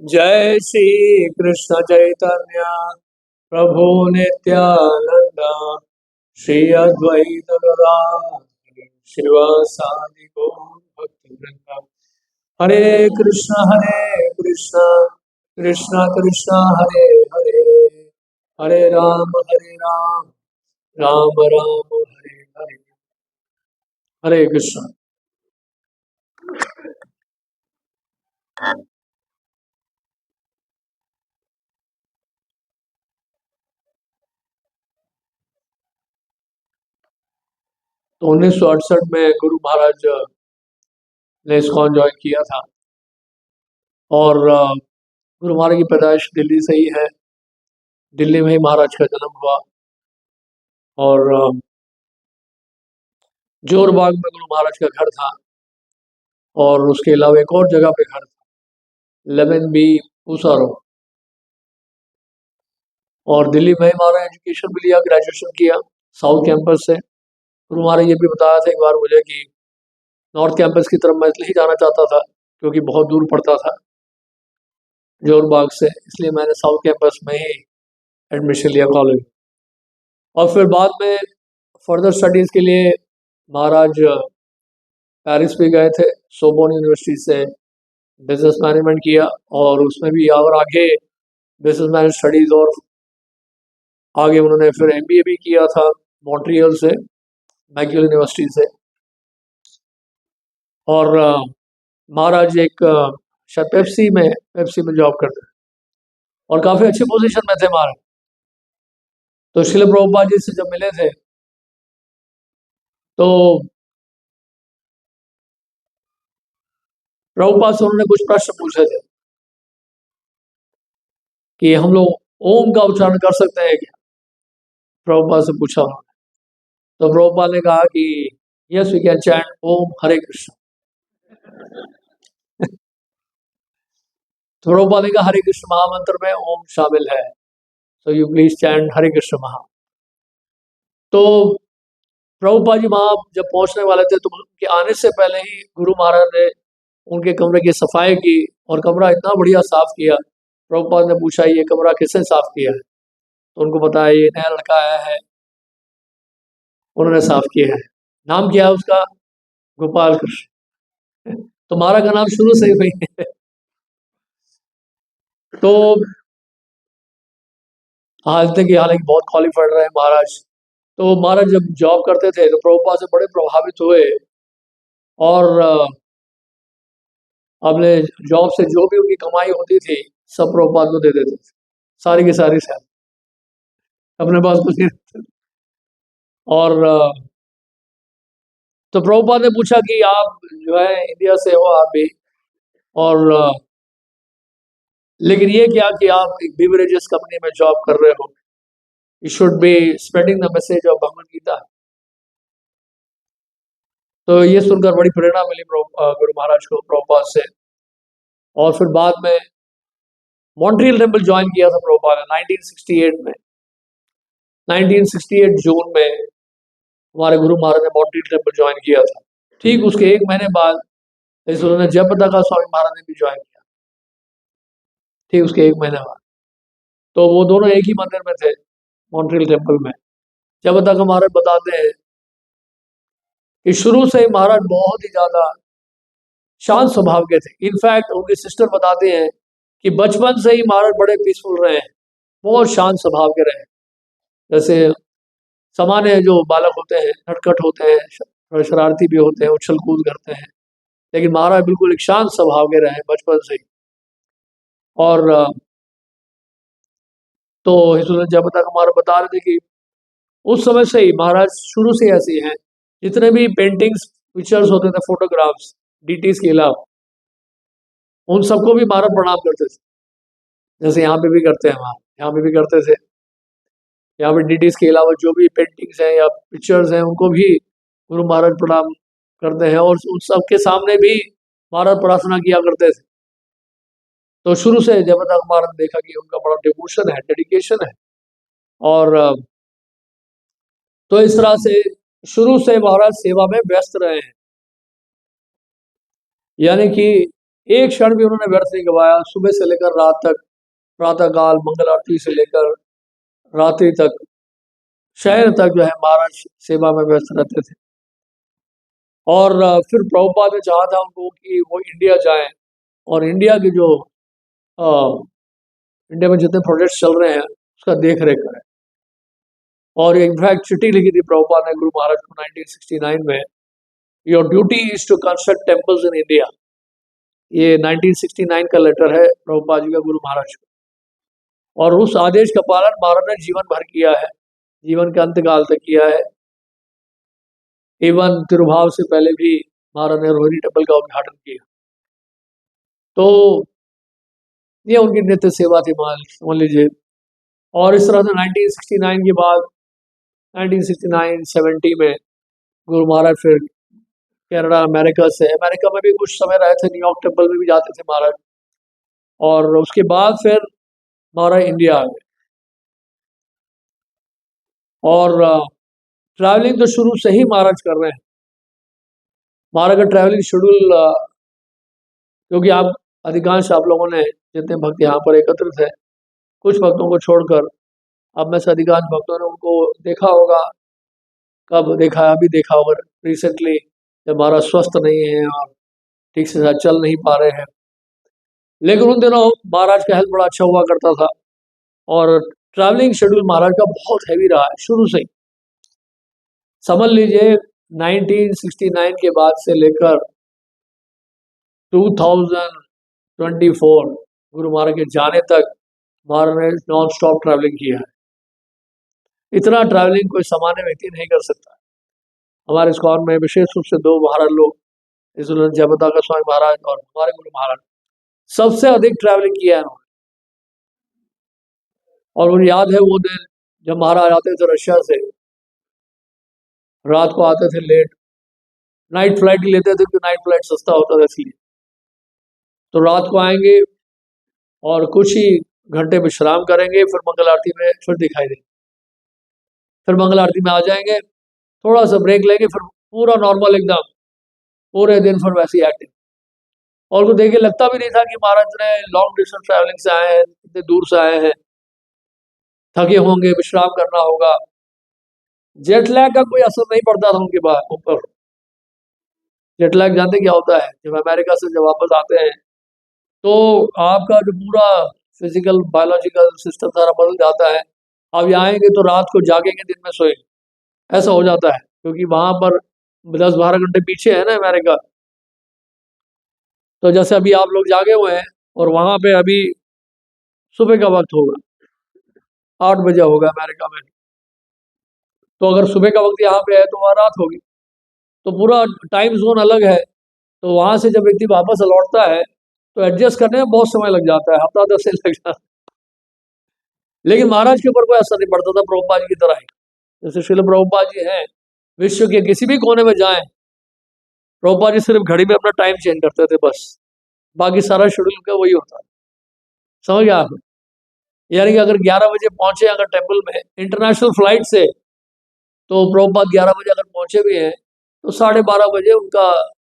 जय श्री कृष्ण चैतन्य प्रभु नित्यानंद श्री अद्वैत गदाधर शिवासादि गौर भक्तवृंद। हरे कृष्ण कृष्ण कृष्ण हरे हरे, हरे राम राम राम हरे हरे। हरे कृष्ण। तो 1968 में गुरु महाराज ने इस्कॉन ज्वाइन किया था और गुरु महाराज की पैदाइश दिल्ली से ही है। दिल्ली में ही महाराज का जन्म हुआ और जोरबाग में गुरु महाराज का घर था और उसके अलावा एक और जगह पे घर था, 11B पूसा रोड। और दिल्ली में ही महाराज एजुकेशन भी लिया, ग्रेजुएशन किया साउथ कैंपस से। गुरु महाराज ये भी बताया था एक बार मुझे कि नॉर्थ कैंपस की तरफ मैं इसलिए ही जाना चाहता था क्योंकि बहुत दूर पड़ता था जोरबाग से, इसलिए मैंने साउथ कैंपस में ही एडमिशन लिया कॉलेज। और फिर बाद में फर्दर स्टडीज़ के लिए महाराज पेरिस भी गए थे, सोबोन यूनिवर्सिटी से बिजनेस मैनेजमेंट किया और उसमें भी और आगे बिजनेस मैनेजमेंट स्टडीज़ और आगे उन्होंने फिर MBA भी किया था मॉन्ट्रियल से, मैगिल यूनिवर्सिटी से। और महाराज एक शायद पेप्सी में जॉब करते थे और काफ़ी अच्छी पोजीशन में थे महाराज। तो श्रील प्रभुपाद जी से जब मिले थे तो प्रभुपाद से उन्होंने कुछ प्रश्न पूछे थे कि हम लोग ओम का उच्चारण कर सकते हैं क्या, प्रभुपाद से पूछा उन्होंने। तो प्रभुपाद ने कहा कि यस वी कैन चैंट ओम हरे कृष्ण। तो प्रभुपाद ने कहा हरे कृष्ण महामंत्र में ओम शामिल है, सो यू प्लीज चैंट हरे कृष्ण महा। तो प्रभुपाद जी वहाँ जब पहुंचने वाले थे तो उनके आने से पहले ही गुरु महाराज ने उनके कमरे की सफाई की और कमरा इतना बढ़िया साफ किया। प्रभुपाद ने पूछा ये कमरा किसने साफ किया है, तो उनको बताया ये नया लड़का आया है, उन्होंने साफ किया है। नाम क्या है उसका, गोपाल कृष्ण। तो महाराज का नाम शुरू से ही वही है। तो हालांकि बहुत क्वालिफाइड रहे महाराज। तो महाराज जब जॉब करते थे तो प्रभुपाद से बड़े प्रभावित हुए और अपने जॉब से जो भी उनकी कमाई होती थी सब प्रभुपाद को दे देते थे, सारी की सारी शायद अपने पास कुछ नहीं रखते थे। और तो प्रभुपाद ने पूछा कि आप जो है इंडिया से हो आप भी, और लेकिन ये क्या कि आप एक बिवरेजेस कंपनी में जॉब कर रहे हो, you should be spreading the message of Bhagavad Gita. तो ये सुनकर बड़ी प्रेरणा मिली गुरु महाराज को प्रभुपाद से। और फिर बाद में मॉन्ट्रियल टेम्पल ज्वाइन किया था प्रभुपाद ने 1968 में। 1968 जून में हमारे गुरु महाराज ने मॉन्ट्रियल टेम्पल ज्वाइन किया था। ठीक उसके एक महीने बाद इस उन्होंने जयप्रदा स्वामी महाराज ने भी ज्वाइन किया, ठीक उसके एक महीने बाद। तो वो दोनों एक ही मंदिर में थे मॉन्ट्रियल टेम्पल में। जयप्रदा महाराज बताते हैं कि शुरू से ही महाराज बहुत ही ज्यादा शांत स्वभाव के थे। इनफैक्ट उनके सिस्टर बताते हैं कि बचपन से ही महाराज बड़े पीसफुल रहे हैं, बहुत शांत स्वभाव के रहे। जैसे सामान्य जो बालक होते हैं नटखट होते हैं, थोड़े शरारती भी होते हैं, उछल कूद करते हैं, लेकिन महाराज बिल्कुल एक शांत स्वभाव के रहे बचपन से ही। और तो जयप्रदा महाराज बता रहे थे कि उस समय से ही महाराज शुरू से ऐसे हैं, जितने भी पेंटिंग्स पिक्चर्स होते थे फोटोग्राफ्स डीटीज के अलावा उन सबको भी महाराज प्रणाम करते थे, जैसे यहाँ पे भी करते हैं, वहाँ यहाँ पे भी करते थे। यहाँ पे डीटीज के अलावा जो भी पेंटिंग्स हैं या पिक्चर्स हैं उनको भी गुरु महाराज प्रणाम करते हैं और उन सबके सामने भी महाराज प्रार्थना किया करते थे। तो शुरू से जयप्रदा महाराज ने देखा कि उनका बड़ा डिवोशन है, डेडिकेशन है। और तो इस तरह से शुरू से महाराज सेवा में व्यस्त रहे हैं, यानी कि एक क्षण भी उन्होंने व्यर्थ नहीं गवाया। सुबह से लेकर रात तक, प्रातःकाल मंगल आरती से लेकर रात्रि तक, शहर तक जो है महाराज सेवा में व्यस्त रहते थे। और फिर प्रभुपाद ने चाहा था उनको कि वो इंडिया जाएं और इंडिया की जो इंडिया में जितने प्रोजेक्ट्स चल रहे हैं उसका देख रेख करें। और इनफैक्ट चिट्ठी लिखी थी प्रभुपाद ने गुरु महाराज को 1969 में, your duty is to construct temples in India. ये 1969 का लेटर है प्रभुपाद जी का गुरु महाराज को। और उस आदेश का पालन महाराज ने जीवन भर किया है, जीवन के अंतकाल तक किया है। इवन तिरुभाव से पहले भी महाराज ने रोहिणी टेम्पल का उद्घाटन किया। तो ये उनकी नित्य सेवा थी समझ लीजिए। और इस तरह से 1969 के बाद 1969-70 में गुरु महाराज फिर कनाडा अमेरिका में भी कुछ समय रहे थे, न्यूयॉर्क टेम्पल में भी जाते थे महाराज। और उसके बाद फिर महाराज इंडिया आ गए। और ट्रैवलिंग तो शुरू से ही महाराज कर रहे हैं। महाराज का ट्रैवलिंग शेड्यूल, क्योंकि आप अधिकांश आप लोगों ने जितने भक्त यहाँ पर एकत्रित है, कुछ भक्तों को छोड़कर अब में से अधिकांश भक्तों ने उनको देखा होगा। कब देखा है? अभी देखा होगा रिसेंटली, जब महाराज स्वस्थ नहीं है और ठीक से चल नहीं पा रहे हैं। लेकिन उन दिनों महाराज का हेल्थ बड़ा अच्छा हुआ करता था और ट्रैवलिंग शेड्यूल महाराज का बहुत हैवी रहा है शुरू से ही। समझ लीजिए 1969 के बाद से लेकर 2024 गुरु महाराज के जाने तक महाराज ने नॉन स्टॉप ट्रैवलिंग किया है। इतना ट्रैवलिंग कोई सामान्य व्यक्ति नहीं कर सकता। हमारे इस्कॉन में विशेष रूप से दो महाराज लोग, जयप्रताप का स्वामी महाराज और हमारे गुरु महाराज, सबसे अधिक ट्रैवलिंग किया है उन्होंने। और मुझे याद है वो दिन जब महाराज आते थे रशिया से, रात को आते थे लेट, नाइट फ्लाइट लेते थे क्योंकि नाइट फ्लाइट सस्ता होता था इसलिए। तो रात को आएंगे और कुछ ही घंटे विश्राम करेंगे, फिर मंगल आरती में फिर दिखाई देंगे, फिर मंगल आरती में आ जाएंगे, थोड़ा सा ब्रेक लेंगे, फिर पूरा नॉर्मल एकदम पूरे दिन फिर वैसी एक्टिव। और को देख के लगता भी नहीं था कि महाराज ने लॉन्ग डिस्टेंस ट्रैवलिंग से आए हैं, इतने दूर से आए हैं, थके होंगे, विश्राम करना होगा। जेट लैग का कोई असर नहीं पड़ता था उनके ऊपर। जेट लैग जानते क्या होता है? जब अमेरिका से जब वापस आते हैं तो आपका जो पूरा फिजिकल बायोलॉजिकल सिस्टम सारा बदल जाता है। अब यहाँ आएंगे तो रात को जागेंगे, दिन में सोएंगे, ऐसा हो जाता है, क्योंकि वहां पर 10-12 घंटे पीछे है ना अमेरिका। तो जैसे अभी आप लोग जागे हुए हैं और वहां पे अभी सुबह का वक्त होगा, 8 बजे होगा अमेरिका में। तो अगर सुबह का वक्त यहाँ पे है तो वहाँ रात होगी, तो पूरा टाइम जोन अलग है। तो वहां से जब व्यक्ति वापस लौटता है तो एडजस्ट करने में बहुत समय लग जाता है, हफ्ता 10 दिन लग जाता है। लेकिन महाराज के ऊपर कोई असर नहीं पड़ता था, प्रभुपाद जी की तरह ही। जैसे श्रील प्रभुपाद जी हैं, विश्व के किसी भी कोने में जाएं, प्रभुपाद जी सिर्फ घड़ी में अपना टाइम चेंज करते थे बस, बाकी सारा शेड्यूल का वही होता है। समझ गया आप? यानी कि अगर 11 बजे पहुंचे अगर टेम्पल में इंटरनेशनल फ्लाइट से, तो प्रभुपाद 11 बजे अगर पहुंचे भी हैं तो 12:30 बजे उनका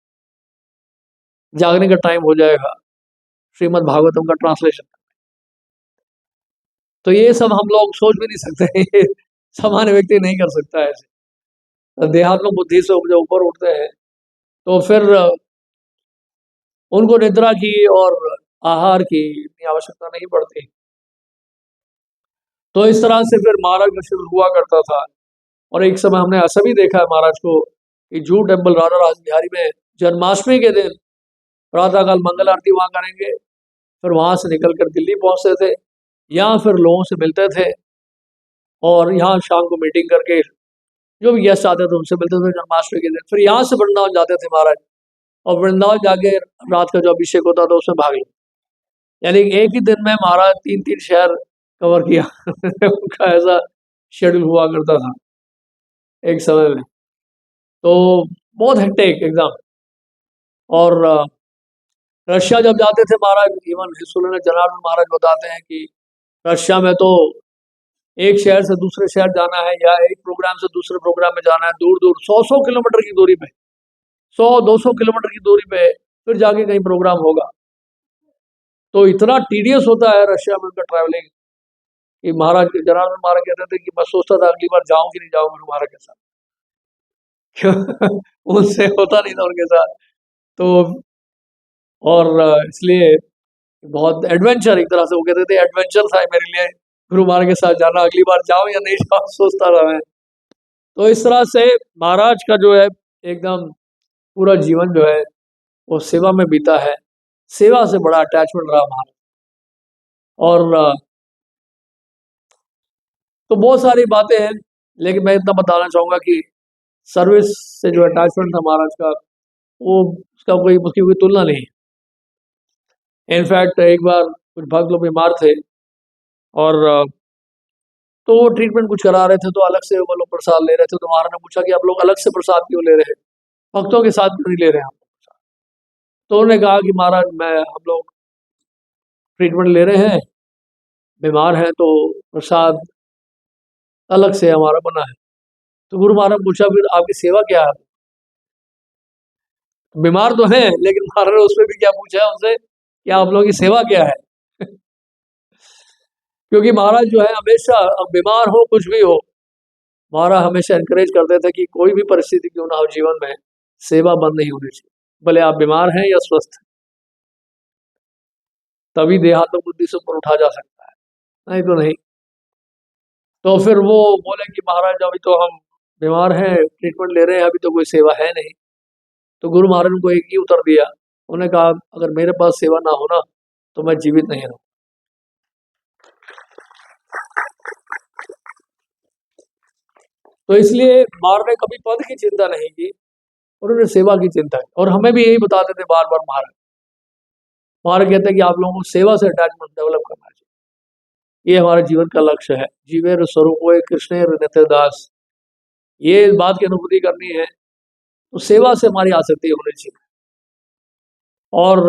जागने का टाइम हो जाएगा श्रीमद् भागवतम का ट्रांसलेशन। तो ये सब हम लोग सोच भी नहीं सकते, ये सामान्य व्यक्ति नहीं कर सकता है ऐसे। देहात्मक बुद्धि से जब ऊपर उठते हैं तो फिर उनको निद्रा की और आहार की इतनी आवश्यकता नहीं पड़ती। तो इस तरह से फिर महाराज का शेड्यूल हुआ करता था। और एक समय हमने ऐसा भी देखा है महाराज को कि जूहू टेम्पल राधा राज बिहारी में जन्माष्टमी के दिन प्रातःकाल मंगल आरती वहाँ करेंगे, फिर वहाँ से निकलकर दिल्ली पहुँचते थे, यहाँ फिर लोगों से मिलते थे और यहाँ शाम को मीटिंग करके जो भी गेस्ट आते थे उनसे मिलते थे जन्माष्टमी के दिन। फिर यहाँ से वृंदावन जाते थे महाराज, और वृंदावन जाके रात का जो अभिषेक होता था उसमें भाग लिया। यानी एक ही दिन में महाराज 3-3 शहर कवर किया उनका ऐसा शेड्यूल हुआ करता था एक समय में। तो बहुत हेक्टिक एकदम। और रशिया जब जाते थे महाराज, इवन जनार्दन महाराज बताते हैं कि रशिया में तो एक शहर से दूसरे शहर जाना है या एक प्रोग्राम से दूसरे प्रोग्राम में जाना है, दूर दूर 100-100 किलोमीटर की दूरी पे, 100-200 किलोमीटर की दूरी पे फिर जाके कहीं प्रोग्राम होगा। तो इतना टीडियस होता है रशिया में उनका ट्रैवलिंग कि महाराज जनार्दन महाराज कहते थे कि मैं सोचता था अगली बार जाऊं कि नहीं जाऊं गुरु महाराज के साथ। क्यों? उनसे होता नहीं था उनके साथ। तो और इसलिए बहुत एडवेंचर, एक तरह से वो कहते थे एडवेंचर था मेरे लिए गुरु महाराज के साथ जाना, अगली बार जाऊं या नहीं जाऊं सोचता था मैं। तो इस तरह से महाराज का जो है एकदम पूरा जीवन जो है वो सेवा में बीता है, सेवा से बड़ा अटैचमेंट रहा महाराज। और तो बहुत सारी बातें हैं, लेकिन मैं इतना बताना चाहूंगा कि सर्विस से जो अटैचमेंट था महाराज का, वो उसका उसकी कोई तुलना नहीं। इनफैक्ट एक बार कुछ भक्त लोग बीमार थे और तो वो ट्रीटमेंट कुछ करा रहे थे, तो अलग से वो लोग प्रसाद ले रहे थे। तो महाराज ने पूछा कि आप लोग अलग से प्रसाद क्यों ले रहे हैं, भक्तों के साथ क्यों नहीं ले रहे हैं? तो उन्होंने कहा कि महाराज हम लोग ट्रीटमेंट ले रहे हैं, बीमार हैं, तो प्रसाद अलग से हमारा बना है। तो गुरु महाराज ने पूछा फिर आपकी सेवा क्या है? बीमार तो हैं, लेकिन महाराज ने उसमें भी क्या पूछा है उनसे कि आप लोगों की सेवा क्या है? क्योंकि महाराज जो है हमेशा, अब बीमार हो कुछ भी हो, महाराज हमेशा एनकरेज करते थे कि कोई भी परिस्थिति क्यों ना हो जीवन में, सेवा बंद नहीं होनी चाहिए, भले आप बीमार हैं या स्वस्थ हैं, तभी देहात्म बुद्धि से ऊपर उठा जा सकता है, नहीं तो नहीं। तो फिर वो बोले कि महाराज अभी तो हम बीमार हैं, ट्रीटमेंट ले रहे हैं, अभी तो कोई सेवा है नहीं। तो गुरु महाराज ने को एक ही उत्तर दिया, उन्होंने कहा अगर मेरे पास सेवा ना हो ना तो मैं जीवित नहीं रहूं। तो इसलिए महाराज ने कभी पद की चिंता नहीं की, उन्होंने सेवा की चिंता की। और हमें भी यही बताते थे बार बार महाराज। महाराज कहते हैं कि आप लोगों को सेवा से अटैचमेंट डेवलप करना चाहिए, ये हमारे जीवन का लक्ष्य है। जीवेर स्वरूप कृष्ण नित्य दास, ये इस बात की अनुभूति करनी है, तो सेवा से हमारी आसक्ति होनी चाहिए। और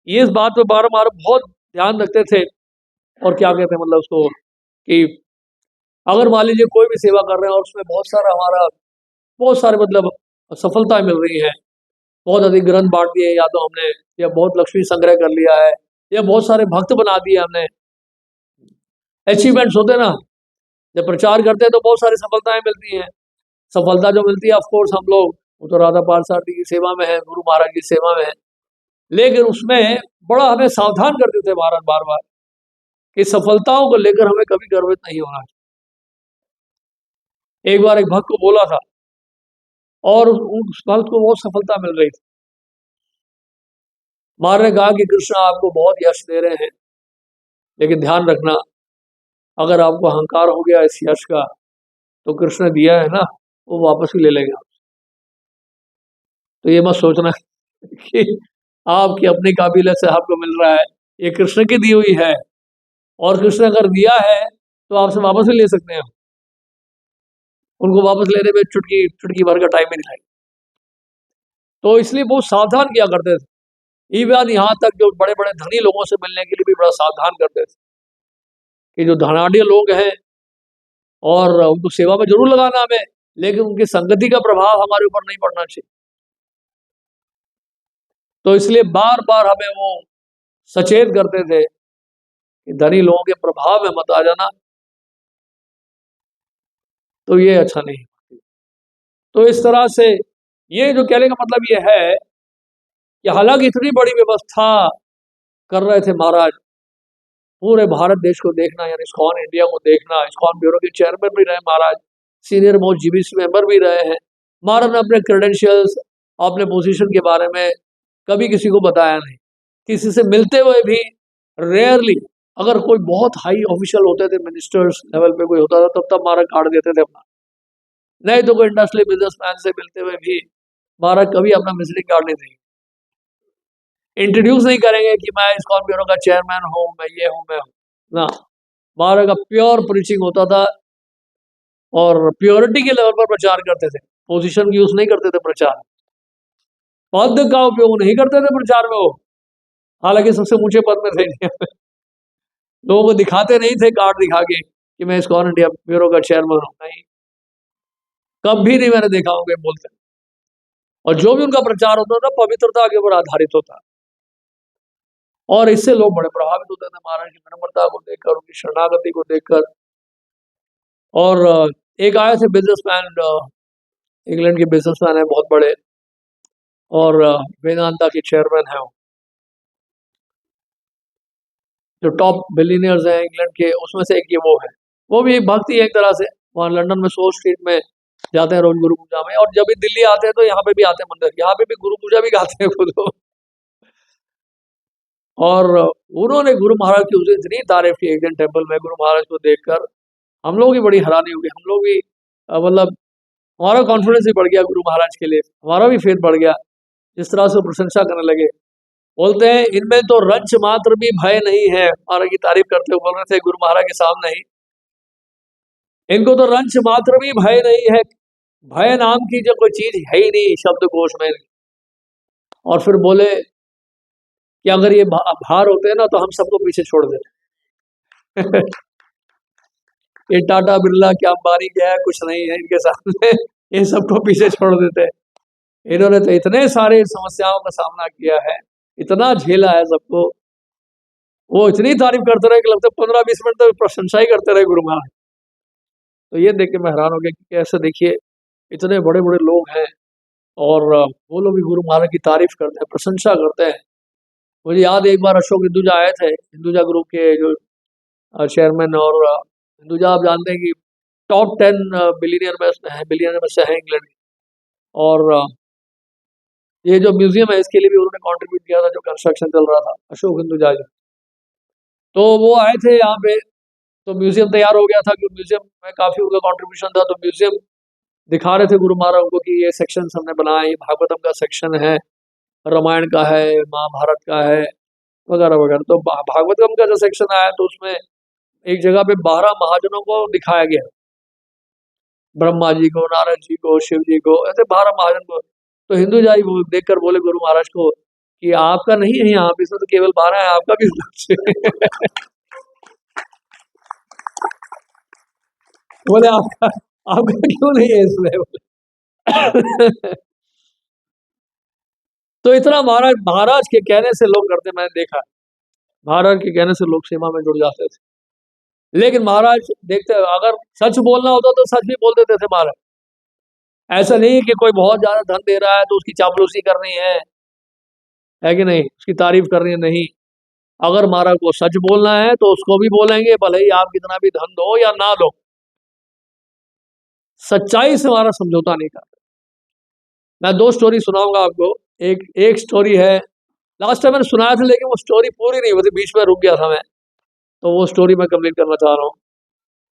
ये इस बात पे बार बार बहुत ध्यान रखते थे। और क्या कहते हैं मतलब उसको, कि अगर मान लीजिए कोई भी सेवा कर रहे हैं और उसमें बहुत सारे मतलब सफलता मिल रही है, बहुत अधिक ग्रंथ बांट दिए या तो हमने, या बहुत लक्ष्मी संग्रह कर लिया है, या बहुत सारे भक्त बना दिए हमने, अचीवमेंट्स होते ना, जब प्रचार करते हैं तो बहुत सारी सफलताएं मिलती हैं। सफलता जो मिलती है ऑफकोर्स हम लोग, वो तो राधा पार्षद की सेवा में है, गुरु महाराज की सेवा में है, लेकिन उसमें बड़ा हमें सावधान करते थे महाराज बार बार कि सफलताओं को लेकर हमें कभी गर्वित नहीं होना चाहिए। एक बार एक भक्त को बोला था और उस भक्त को बहुत सफलता मिल रही थी। महाराज ने कहा कि कृष्ण आपको बहुत यश दे रहे हैं, लेकिन ध्यान रखना अगर आपको अहंकार हो गया इस यश का, तो कृष्ण दिया है ना वो वापस भी ले लेंगे। तो ये मत सोचना कि आपकी अपनी काबिलियत से आपको मिल रहा है, ये कृष्ण की दी हुई है, और कृष्ण अगर दिया है तो आपसे वापस भी ले सकते हैं। उनको वापस लेने में चुटकी चुटकी भर का टाइम ही नहीं लगेगा। तो इसलिए बहुत सावधान किया करते थे। इवन यहाँ तक जो बड़े बड़े धनी लोगों से मिलने के लिए भी बड़ा सावधान करते थे कि जो धनाढ़ लोग हैं, और उनको सेवा में जरूर लगाना हमें, लेकिन उनकी संगति का प्रभाव हमारे ऊपर नहीं पड़ना चाहिए। तो इसलिए बार बार हमें वो सचेत करते थे कि धनी लोगों के प्रभाव में मत आ जाना, तो ये अच्छा नहीं। तो इस तरह से ये जो कहने का मतलब ये है कि हालांकि इतनी बड़ी व्यवस्था कर रहे थे महाराज, पूरे भारत देश को देखना, यानी इस्कॉन इंडिया को देखना, इस्कॉन ब्यूरो के चेयरमैन भी रहे महाराज, सीनियर मोस्ट जीबीसी मेंबर भी रहे हैं। महाराज ने अपने क्रेडेंशियल्स, अपने पोजीशन के बारे में कभी किसी को बताया नहीं, किसी से मिलते हुए भी रेयरली, अगर कोई बहुत हाई ऑफिशियल होते थे, मिनिस्टर्स लेवल पे कोई होता था, तब महाराज कार्ड देते थे अपना, नहीं तो कोई इंडस्ट्रियल बिजनेसमैन से मिलते हुए भी महाराज कभी अपना विजिटिंग कार्ड नहीं देंगे, इंट्रोड्यूस नहीं करेंगे कि मैं इस्कॉन ब्यूरो का चेयरमैन हूँ, मैं ये हूँ, मैं हूँ ना। महाराज का प्योर प्रीचिंग होता था, और प्योरिटी के लेवल पर प्रचार करते थे, पोजीशन यूज नहीं करते थे प्रचार, पद का उपयोग नहीं करते थे प्रचार में वो, हालांकि सबसे ऊंचे पद में थे। लोगों को दिखाते नहीं थे कार्ड दिखा के कि मैं इस्कॉन इंडिया ब्यूरो का चेयरमैन हूँ, नहीं, कभी नहीं मैंने देखा होंगे बोलते। और जो भी उनका प्रचार होता था पवित्रता के ऊपर आधारित होता। और इससे लोग बड़े प्रभावित होते थे महाराज की विनम्रता को देखकर, उनकी शरणागति को देखकर। और एक आए थे बिजनेसमैन, इंग्लैंड के बिजनेसमैन है बहुत बड़े, और वेदांता के चेयरमैन है, जो टॉप बिलियनियर्स हैं इंग्लैंड के, उसमें से एक ये वो है। वो भी एक भक्ति है एक तरह से। वहाँ लंदन में सो स्ट्रीट में जाते हैं रोज गुरु पूजा में, और जब भी दिल्ली आते हैं तो यहाँ पे भी आते हैं मंदिर, यहाँ पे भी गुरु पूजा भी गाते हैं खुद। और उन्होंने गुरु महाराज की उसे इतनी तारीफ की एक दिन टेम्पल में, गुरु महाराज को देखकर हम लोग की बड़ी हैरानी हो गई। हम लोग भी मतलब हमारा कॉन्फिडेंस भी बढ़ गया गुरु महाराज के लिए, हमारा भी फेथ बढ़ गया। जिस तरह से प्रशंसा करने लगे, बोलते हैं इनमें तो रंच मात्र भी भय नहीं है। महाराज की तारीफ करते हुए बोल रहे थे गुरु महाराज के सामने ही, इनको तो रंच मात्र भी भय नहीं है, भय नाम की जो कोई चीज है ही नहीं शब्द कोश में। और फिर बोले कि अगर ये भार होते हैं ना तो हम सबको पीछे छोड़ देते। ये टाटा बिरला क्या अंबानी क्या है, कुछ नहीं है इनके सामने, ये सबको पीछे छोड़ देते। इन्होंने तो इतने सारे समस्याओं का सामना किया है, इतना झेला है सबको। वो इतनी तारीफ करते रहे कि लगता है 15-20 मिनट तक प्रशंसा ही करते रहे गुरु महाराज। तो ये देख के मैं हैरान हो गया कि कैसे, देखिए इतने बड़े बड़े लोग हैं और वो लोग भी गुरु महाराज की तारीफ करते हैं, प्रशंसा करते हैं। मुझे याद है एक बार अशोक हिंदुजा आए थे, हिंदुजा ग्रुप के जो चेयरमैन, और हिंदुजा आप जानते हैं कि टॉप 10 बिलियनर में से है इंग्लैंड की। और ये जो म्यूजियम है इसके लिए भी उन्होंने कंट्रीब्यूट किया था, जो कंस्ट्रक्शन चल रहा था, अशोक हिंदुजा जी। तो वो आए थे यहाँ पे, तो म्यूजियम तैयार हो गया था, कि म्यूजियम में काफी उनका कंट्रीब्यूशन था। तो म्यूजियम दिखा रहे थे गुरु महाराज को कि ये सेक्शन हमने बनाया, ये भागवतम का सेक्शन है, रामायण का है, महाभारत का है, वगैरह वगैरह। तो भागवतम का जो सेक्शन आया तो उसमें एक जगह पे 12 महाजनों को दिखाया गया, ब्रह्मा जी को, नारद जी को, शिव जी को, ऐसे 12 महाजन को। तो हिंदू जाई वो देखकर बोले गुरु महाराज को कि आपका नहीं है यहाँ पे, इसमें तो केवल 12 है, आपका भी होना चाहिए। बोले आपका क्यों नहीं है इसमें, बोले। तो इतना महाराज महाराज के कहने से लोग करते, मैंने देखा महाराज के कहने से लोग सेवा में जुड़ जाते थे। लेकिन महाराज देखते, अगर सच बोलना होता तो सच भी बोल देते थे महाराज। ऐसा नहीं कि कोई बहुत ज्यादा धन दे रहा है तो उसकी चापलूसी करनी है कि नहीं, उसकी तारीफ करनी है, नहीं। अगर महाराज को सच बोलना है तो उसको भी बोलेंगे, भले ही आप कितना भी धन दो या ना दो, सच्चाई से हमारा समझौता नहीं करते। मैं 2 स्टोरी सुनाऊंगा आपको। एक स्टोरी है, लास्ट टाइम मैंने सुनाया था लेकिन वो स्टोरी पूरी नहीं हुई थी, बीच में रुक गया था मैं, तो वो स्टोरी मैं कंप्लीट करना चाह रहा हूँ।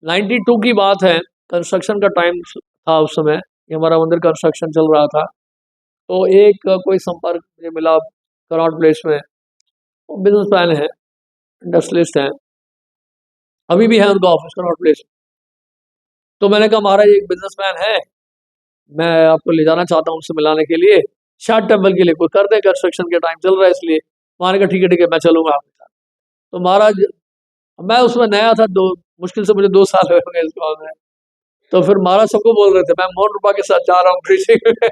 92 की बात है, कंस्ट्रक्शन का टाइम था उस समय, ये हमारा मंदिर कंस्ट्रक्शन चल रहा था। तो एक कोई संपर्क मुझे मिला कनॉट प्लेस में, बिजनेस मैन है, इंडस्ट्रियलिस्ट हैं, अभी भी है उनका ऑफिस कनॉट प्लेस। तो मैंने कहा महाराज एक बिजनेसमैन है, मैं आपको ले जाना चाहता हूँ उससे मिलाने के लिए, शायद टेम्पल के लिए कोई कर दे, कंस्ट्रक्शन के टाइम चल रहा है इसलिए। महाराज का ठीक है मैं चलूंगा आपके साथ। तो महाराज, मैं उसमें नया था, मुश्किल से मुझे 2 साल हुए होंगे इस काम में। तो फिर महाराज सबको बोल रहे थे मैं मोहन रूपा के साथ जा रहा हूँ प्रीचिंग में।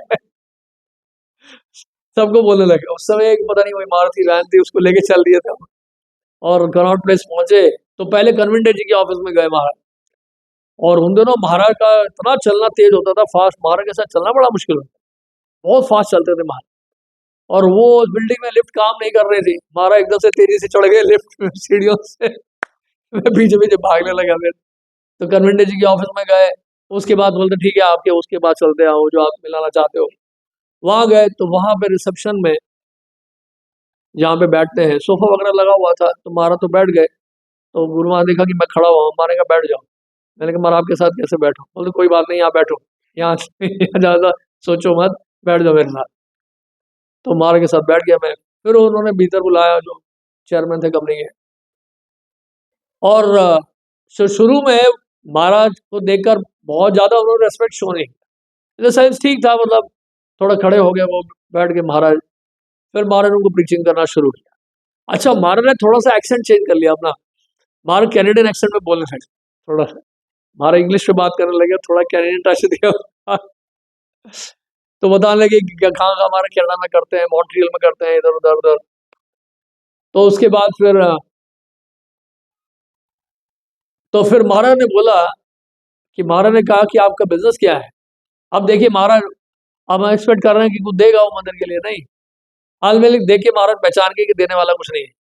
सबको बोलने लगे। उस समय एक पता नहीं वही मारुति वैन थी, उसको लेके चल दिए थे हम, और कनॉट प्लेस पहुंचे। तो पहले कन्वेंटर जी के ऑफिस में गए महाराज, और उन दोनों महाराज का इतना चलना तेज होता था, फास्ट, महाराज के साथ चलना बड़ा मुश्किल होता, बहुत फास्ट चलते थे महाराज। और वो बिल्डिंग में लिफ्ट काम नहीं कर रही थी, महाराज एकदम से तेजी से चढ़ गए लिफ्ट में सीढ़ियों से। मैं पीछे पीछे भागने लगा फिर। तो कन्वेंटर जी के ऑफिस में गए, उसके बाद बोलते ठीक है आपके उसके बाद चलते आओ जो आप मिलाना चाहते हो। वहां गए तो वहां पे रिसेप्शन में जहाँ पे बैठते हैं सोफा वगैरह लगा हुआ था, तो महाराज तो बैठ गए। तो गुरु महाराज देखा कि मैं खड़ा हुआ हूँ, महाराज का बैठ जाओ। मैंने कहा महाराज आपके साथ कैसे बैठो, बोलते कोई बात नहीं यहाँ बैठो, यहाँ ज्यादा सोचो मत, बैठ जाओ मेरे साथ। तो महाराज के साथ बैठ गया मैं। फिर उन्होंने भीतर बुलाया जो चेयरमैन थे कंपनी के, और शुरू में महाराज को देखकर बहुत ज्यादा उन्होंने रेस्पेक्ट शो नहीं, इन सेंस ठीक था, मतलब थोड़ा खड़े हो गए वो, बैठ के महाराज। फिर महाराज ने उनको प्रीचिंग करना शुरू किया। अच्छा, महाराज ने थोड़ा सा एक्सेंट चेंज कर लिया अपना, महाराज कैनेडियन एक्सेंट में बोलने लगे थोड़ा सा, महाराज इंग्लिश में बात करने लगे, थोड़ा कैनेडियन टच दिया। तो बताने लगे कि कहाँ कहाँ हमारा कनाडा में करते हैं, मॉन्ट्रियल में करते हैं, इधर उधर उधर। तो उसके बाद फिर महाराज ने बोला कि महाराज ने कहा कि आपका बिजनेस क्या है। अब देखिए महाराज, अब हम एक्सपेक्ट कर रहे हैं कि कुछ देगा वो मंदिर के लिए, नहीं। हाल में देख के महाराज पहचान के कि देने वाला कुछ नहीं है।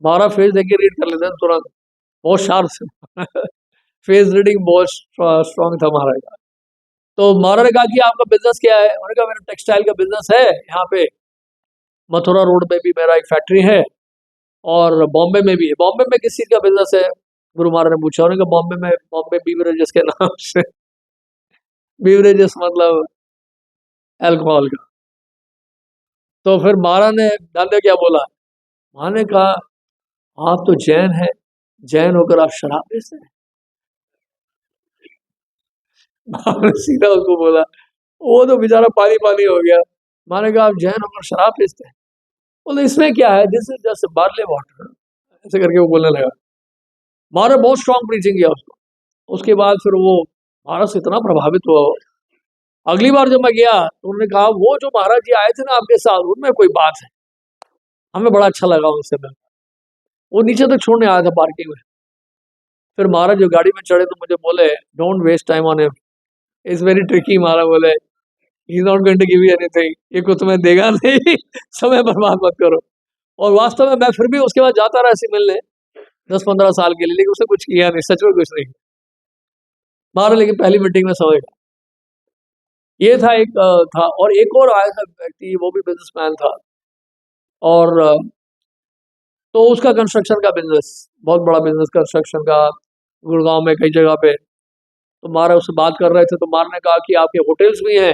महाराज फेस देख के रीड कर लेते हैं तुरंत, बहुत शार्प से फेस रीडिंग बहुत स्ट्रांग था महाराज का। तो महाराज ने कहा कि आपका बिजनेस क्या है। उन्होंने कहा मेरा टेक्सटाइल का बिजनेस है, यहाँ पे मथुरा रोड पे भी मेरा एक फैक्ट्री है और बॉम्बे में भी है। बॉम्बे में किस चीज का बिजनेस है, गुरु महाराज ने पूछा। उन्होंने कहा बॉम्बे में, बॉम्बे बीवरेजेस के नाम से बीवरेजेस मतलब अल्कोहल का। तो फिर महाराज ने डाले क्या बोला, महाराज ने कहा आप तो जैन है, जैन होकर आप शराब बेचते हैं। महाराज ने सीधा उसको बोला, वो तो बेचारा पानी पानी हो गया। महाराज ने कहा आप जैन होकर शराब बेचते हैं। बोले इसमें क्या है, this is just barley water, ऐसे करके वो बोलने लगा। महाराज बहुत स्ट्रांग प्रीचिंग किया उसको। उसके बाद फिर वो महाराज से इतना प्रभावित हुआ। अगली बार जब मैं गया तो उन्होंने कहा वो जो महाराज जी आए थे ना आपके साथ, उनमें कोई बात है, हमें बड़ा अच्छा लगा उनसे मिलकर। वो नीचे तक छोड़ने आया था पार्किंग में। फिर महाराज जो गाड़ी में चढ़े तो मुझे बोले don't waste time on him, is very tricky. महाराज बोले he is not going to give you anything, ये कुछ तुम्हें देगा नहीं समय बर्बाद मत करो। और वास्तव में मैं फिर भी उसके बाद जाता रहा ऐसे मिलने 10-15 साल के लिए, लेकिन उसने कुछ किया नहीं, सच में कुछ नहीं महाराज। लेकिन पहली मीटिंग में समझ गया। ये था एक था। और एक और आया था व्यक्ति, वो भी बिजनेसमैन था, और तो उसका कंस्ट्रक्शन का बिजनेस, बहुत बड़ा बिजनेस कंस्ट्रक्शन का, गुड़गांव में कई जगह पे। तो महाराज उससे बात कर रहे थे तो महाराज ने कहा कि आपके होटल्स भी हैं।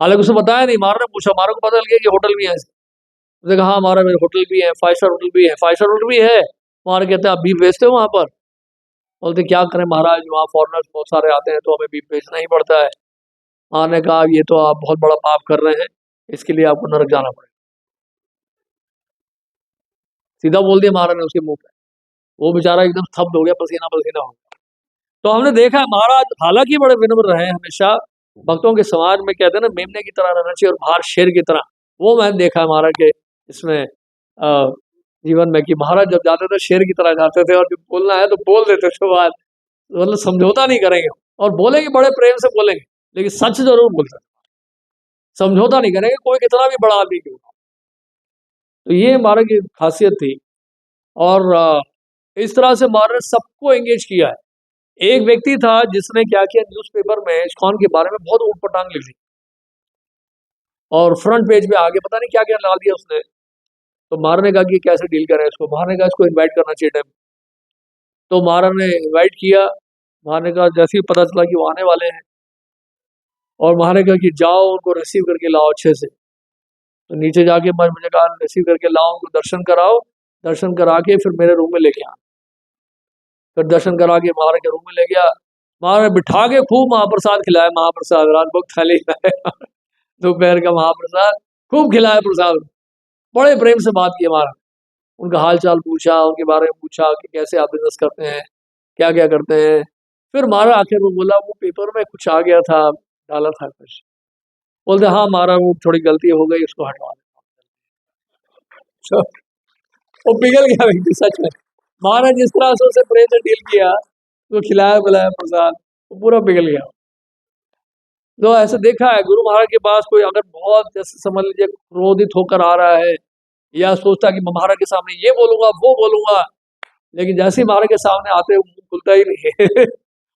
हालांकि उसे बताया नहीं, महाराज ने पूछा, महाराज को पता लग गया कि होटल भी है। उसने कहा हाँ हमारा मेरे होटल भी है, 5 स्टार होटल भी है। 5 स्टार होटल भी है। महाराज कहते हैं आप बीफ बेचते हो वहाँ पर। बोलते क्या करें महाराज, वहाँ फॉरनर्स बहुत सारे आते हैं तो हमें बीफ बेचना ही पड़ता है। महाराज ने कहा ये तो आप बहुत बड़ा पाप कर रहे हैं, इसके लिए आपको नरक जाना पड़ेगा। सीधा बोल दिया महाराज ने उसके मुंह पे। वो बेचारा एकदम स्तब्ध हो गया, पसीना पसीना हो गया। तो हमने देखा है महाराज हालांकि बड़े विनम्र रहे, हमेशा भक्तों के समाज में कहते हैं ना मेमने की तरह रहना चाहिए और बाहर शेर की तरह, वो मैंने देखा है महाराज के इसमें जीवन में, कि महाराज जब जाते थे शेर की तरह जाते थे और जब बोलना है तो बोल देते थे बात, मतलब समझौता नहीं करेंगे और बोलेंगे बड़े प्रेम से बोलेंगे, लेकिन सच जरूर बोलते, समझौता नहीं करेंगे, कोई कितना भी बड़ा आदमी क्यों। तो ये महाराज की खासियत थी। और इस तरह से महाराज ने सबको एंगेज किया है। एक व्यक्ति था जिसने क्या किया, न्यूज़पेपर में इस्कॉन के बारे में बहुत ऊटपटांग लिख दी और फ्रंट पेज पे आगे पता नहीं क्या क्या डाल दिया उसने। तो महाराज ने कहा कि कैसे डील करें इसको। महाराज ने कहा इसको इनवाइट करना चाहिए टाइम। तो महाराज ने इनवाइट किया। महाराज ने कहा जैसे ही पता चला कि वो आने वाले हैं, और महाराज ने कहा कि जाओ उनको रिसीव करके लाओ अच्छे से। तो नीचे जाके मुझे कहा रिसीव करके लाओ, उनको दर्शन कराओ, दर्शन करा के फिर मेरे रूम में लेके आ। फिर दर्शन करा के महाराज के रूम में ले गया। महाराज बिठा के खूब महाप्रसाद खिलाया, महाप्रसाद रात भक्त थाली खिलाया दोपहर का महाप्रसाद खूब खिलाया प्रसाद। बड़े प्रेम से बात की महाराज, उनका हाल चाल पूछा, उनके बारे में पूछा कि कैसे आप बिजनेस करते हैं, क्या क्या करते हैं। फिर महाराज आखिर वो बोला वो पेपर में कुछ आ गया था, डाला था कुछ। बोलते हाँ महाराज वो थोड़ी गलती हो गई, उसको हटवा दो। वो पिघल गया व्यक्ति सच में। महाराज जिस तरह से उसे प्रेम से डील किया, तो खिलाया पिलाया प्रसाद, वो पूरा पिघल गया। तो ऐसे देखा है गुरु महाराज के पास कोई अगर बहुत जैसे समझ लीजिए क्रोधित होकर आ रहा है, या सोचता कि मैं महाराज के सामने ये बोलूंगा वो बोलूंगा, लेकिन जैसे ही महाराज के सामने आते वो मुंह खुलता ही नहीं है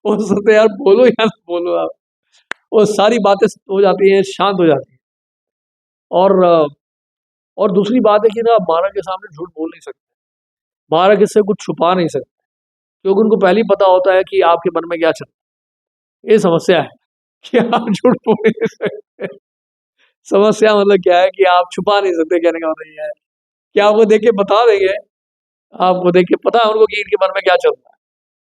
वो सोचते यार बोलो या ना बोलो आप, वो सारी बातें हो जाती है, शांत हो जाती है। और दूसरी बात है कि ना महाराज के सामने झूठ बोल नहीं सकते, महाराज किससे कुछ छुपा नहीं सकते, क्योंकि उनको पहले ही पता होता है कि आपके मन में क्या चल रहा है। ये समस्या है कि आप झूठ बोल नहीं सकते। समस्या मतलब क्या है कि आप छुपा नहीं सकते, कहने का मतलब ये है कि आपको देख के बता देंगे, आपको देख के पता है उनको कि इनके मन में क्या चल रहा है,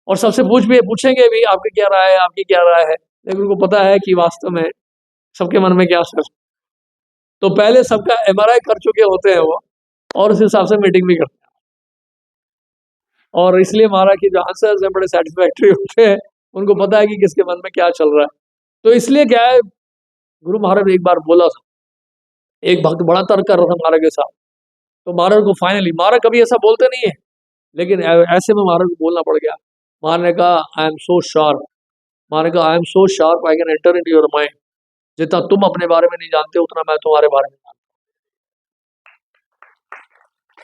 और सबसे पूछेंगे भी आपकी क्या राय है, आपकी क्या राय है, लेकिन उनको पता है कि वास्तव में सबके मन में क्या चल रहा है। तो पहले सबका एमआरआई कर चुके होते हैं वो, और उस हिसाब से मीटिंग भी करते हैं, और इसलिए महाराज के जो आंसर्स हैं बड़े सेटिस्फैक्टरी होते हैं, उनको पता है कि किसके मन में क्या चल रहा है। तो इसलिए क्या है, गुरु महाराज ने एक बार बोला था, एक भक्त बड़ा तर्क कर रहा था महाराज के साथ, तो महाराज को फाइनली, महाराज कभी ऐसा बोलते नहीं है, लेकिन ऐसे में महाराज को बोलना पड़ गया। महाराज ने कहा आई एम सो शार्प, महाराज ने कहा I am so sharp I can enter into your mind, जितना तुम अपने बारे में नहीं जानते उतना मैं तुम्हारे बारे में जानता हूँ।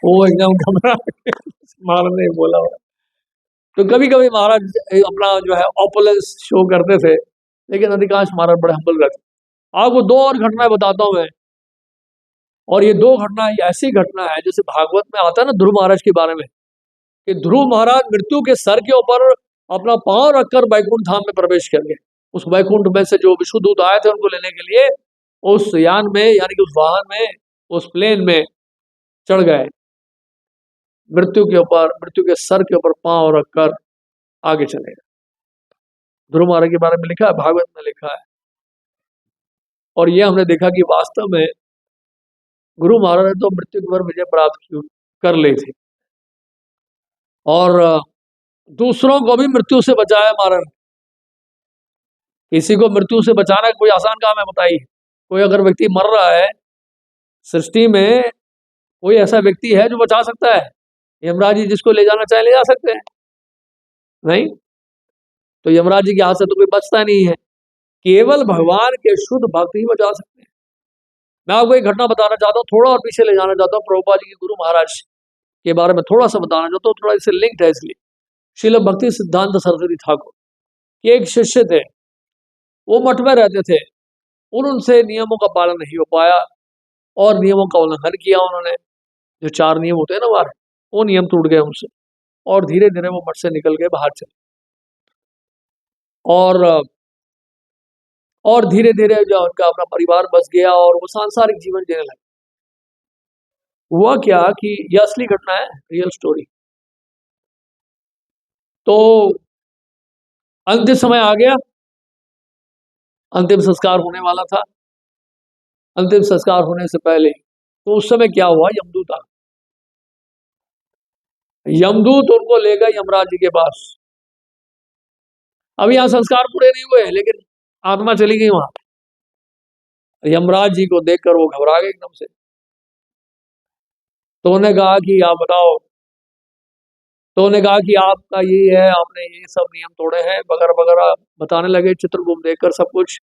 वो एकदम घबरा महाराज ने बोला। तो कभी कभी महाराज अपना जो है ऑपुलेंस शो करते थे, लेकिन अधिकांश महाराज बड़े हम्बल रहते। आपको दो और घटनाएं बताता हूं मैं, और ये दो घटना ऐसी घटना है जैसे भागवत में आता है ना ध्रुव महाराज के बारे में, कि ध्रुव महाराज मृत्यु के सर के ऊपर अपना पांव रखकर बैकुंठ धाम में प्रवेश कर गए। उस बैकुंठ में से जो विष्णु दूत आए थे उनको लेने के लिए उस यान में, यानी कि उस वाहन में, उस प्लेन में चढ़ गए, मृत्यु के ऊपर, मृत्यु के सर के ऊपर पांव रखकर आगे चले गए। ध्रुव महाराज के बारे में लिखा है, भागवत में लिखा है। और ये हमने देखा कि वास्तव में गुरु महाराज ने तो मृत्यु के ऊपर विजय प्राप्त कर ली थी, और दूसरों को भी मृत्यु से बचाया महाराज। किसी को मृत्यु से बचाना कोई आसान काम है बताइए? कोई अगर व्यक्ति मर रहा है सृष्टि में, कोई ऐसा व्यक्ति है जो बचा सकता है? यमराज जी जिसको ले जाना चाहे ले जा सकते हैं? नहीं। तो यमराज जी के हाथ से तो कोई बचता नहीं है, केवल भगवान के शुद्ध भक्त ही बचा सकते हैं। मैं आपको एक घटना बताना चाहता हूँ, थोड़ा और पीछे ले जाना चाहता हूँ, प्रभुपाद जी के गुरु महाराज के बारे में थोड़ा सा बताना चाहता हूँ, थोड़ा इससे लिंक्ड है इसलिए। श्रील भक्ति सिद्धांत सरस्वती ठाकुर के एक शिष्य थे, वो मठ में रहते थे, उनसे नियमों का पालन नहीं हो पाया और नियमों का उल्लंघन किया उन्होंने। जो 4 नियम होते हैं ना हमारे, वो नियम टूट गए उनसे, और धीरे धीरे वो मठ से निकल के बाहर चले, और धीरे धीरे जो उनका अपना परिवार बस गया और वो सांसारिक जीवन जीने लगे। हुआ क्या कि यह असली घटना है, रियल स्टोरी। तो अंतिम समय आ गया, अंतिम संस्कार होने वाला था। अंतिम संस्कार होने से पहले तो उस समय क्या हुआ, यमदूत आ, यमदूत उनको ले गए यमराज जी के पास। अब यहाँ संस्कार पूरे नहीं हुए, लेकिन आत्मा चली गई वहां। यमराज जी को देखकर वो घबरा गए एकदम से। तो उन्होंने कहा कि आप बताओ, तो उन्होंने कहा कि आपका ये है, आपने ये सब नियम तोड़े हैं वगैरह वगैरह, बताने लगे चित्रगुप्त देखकर सब कुछ।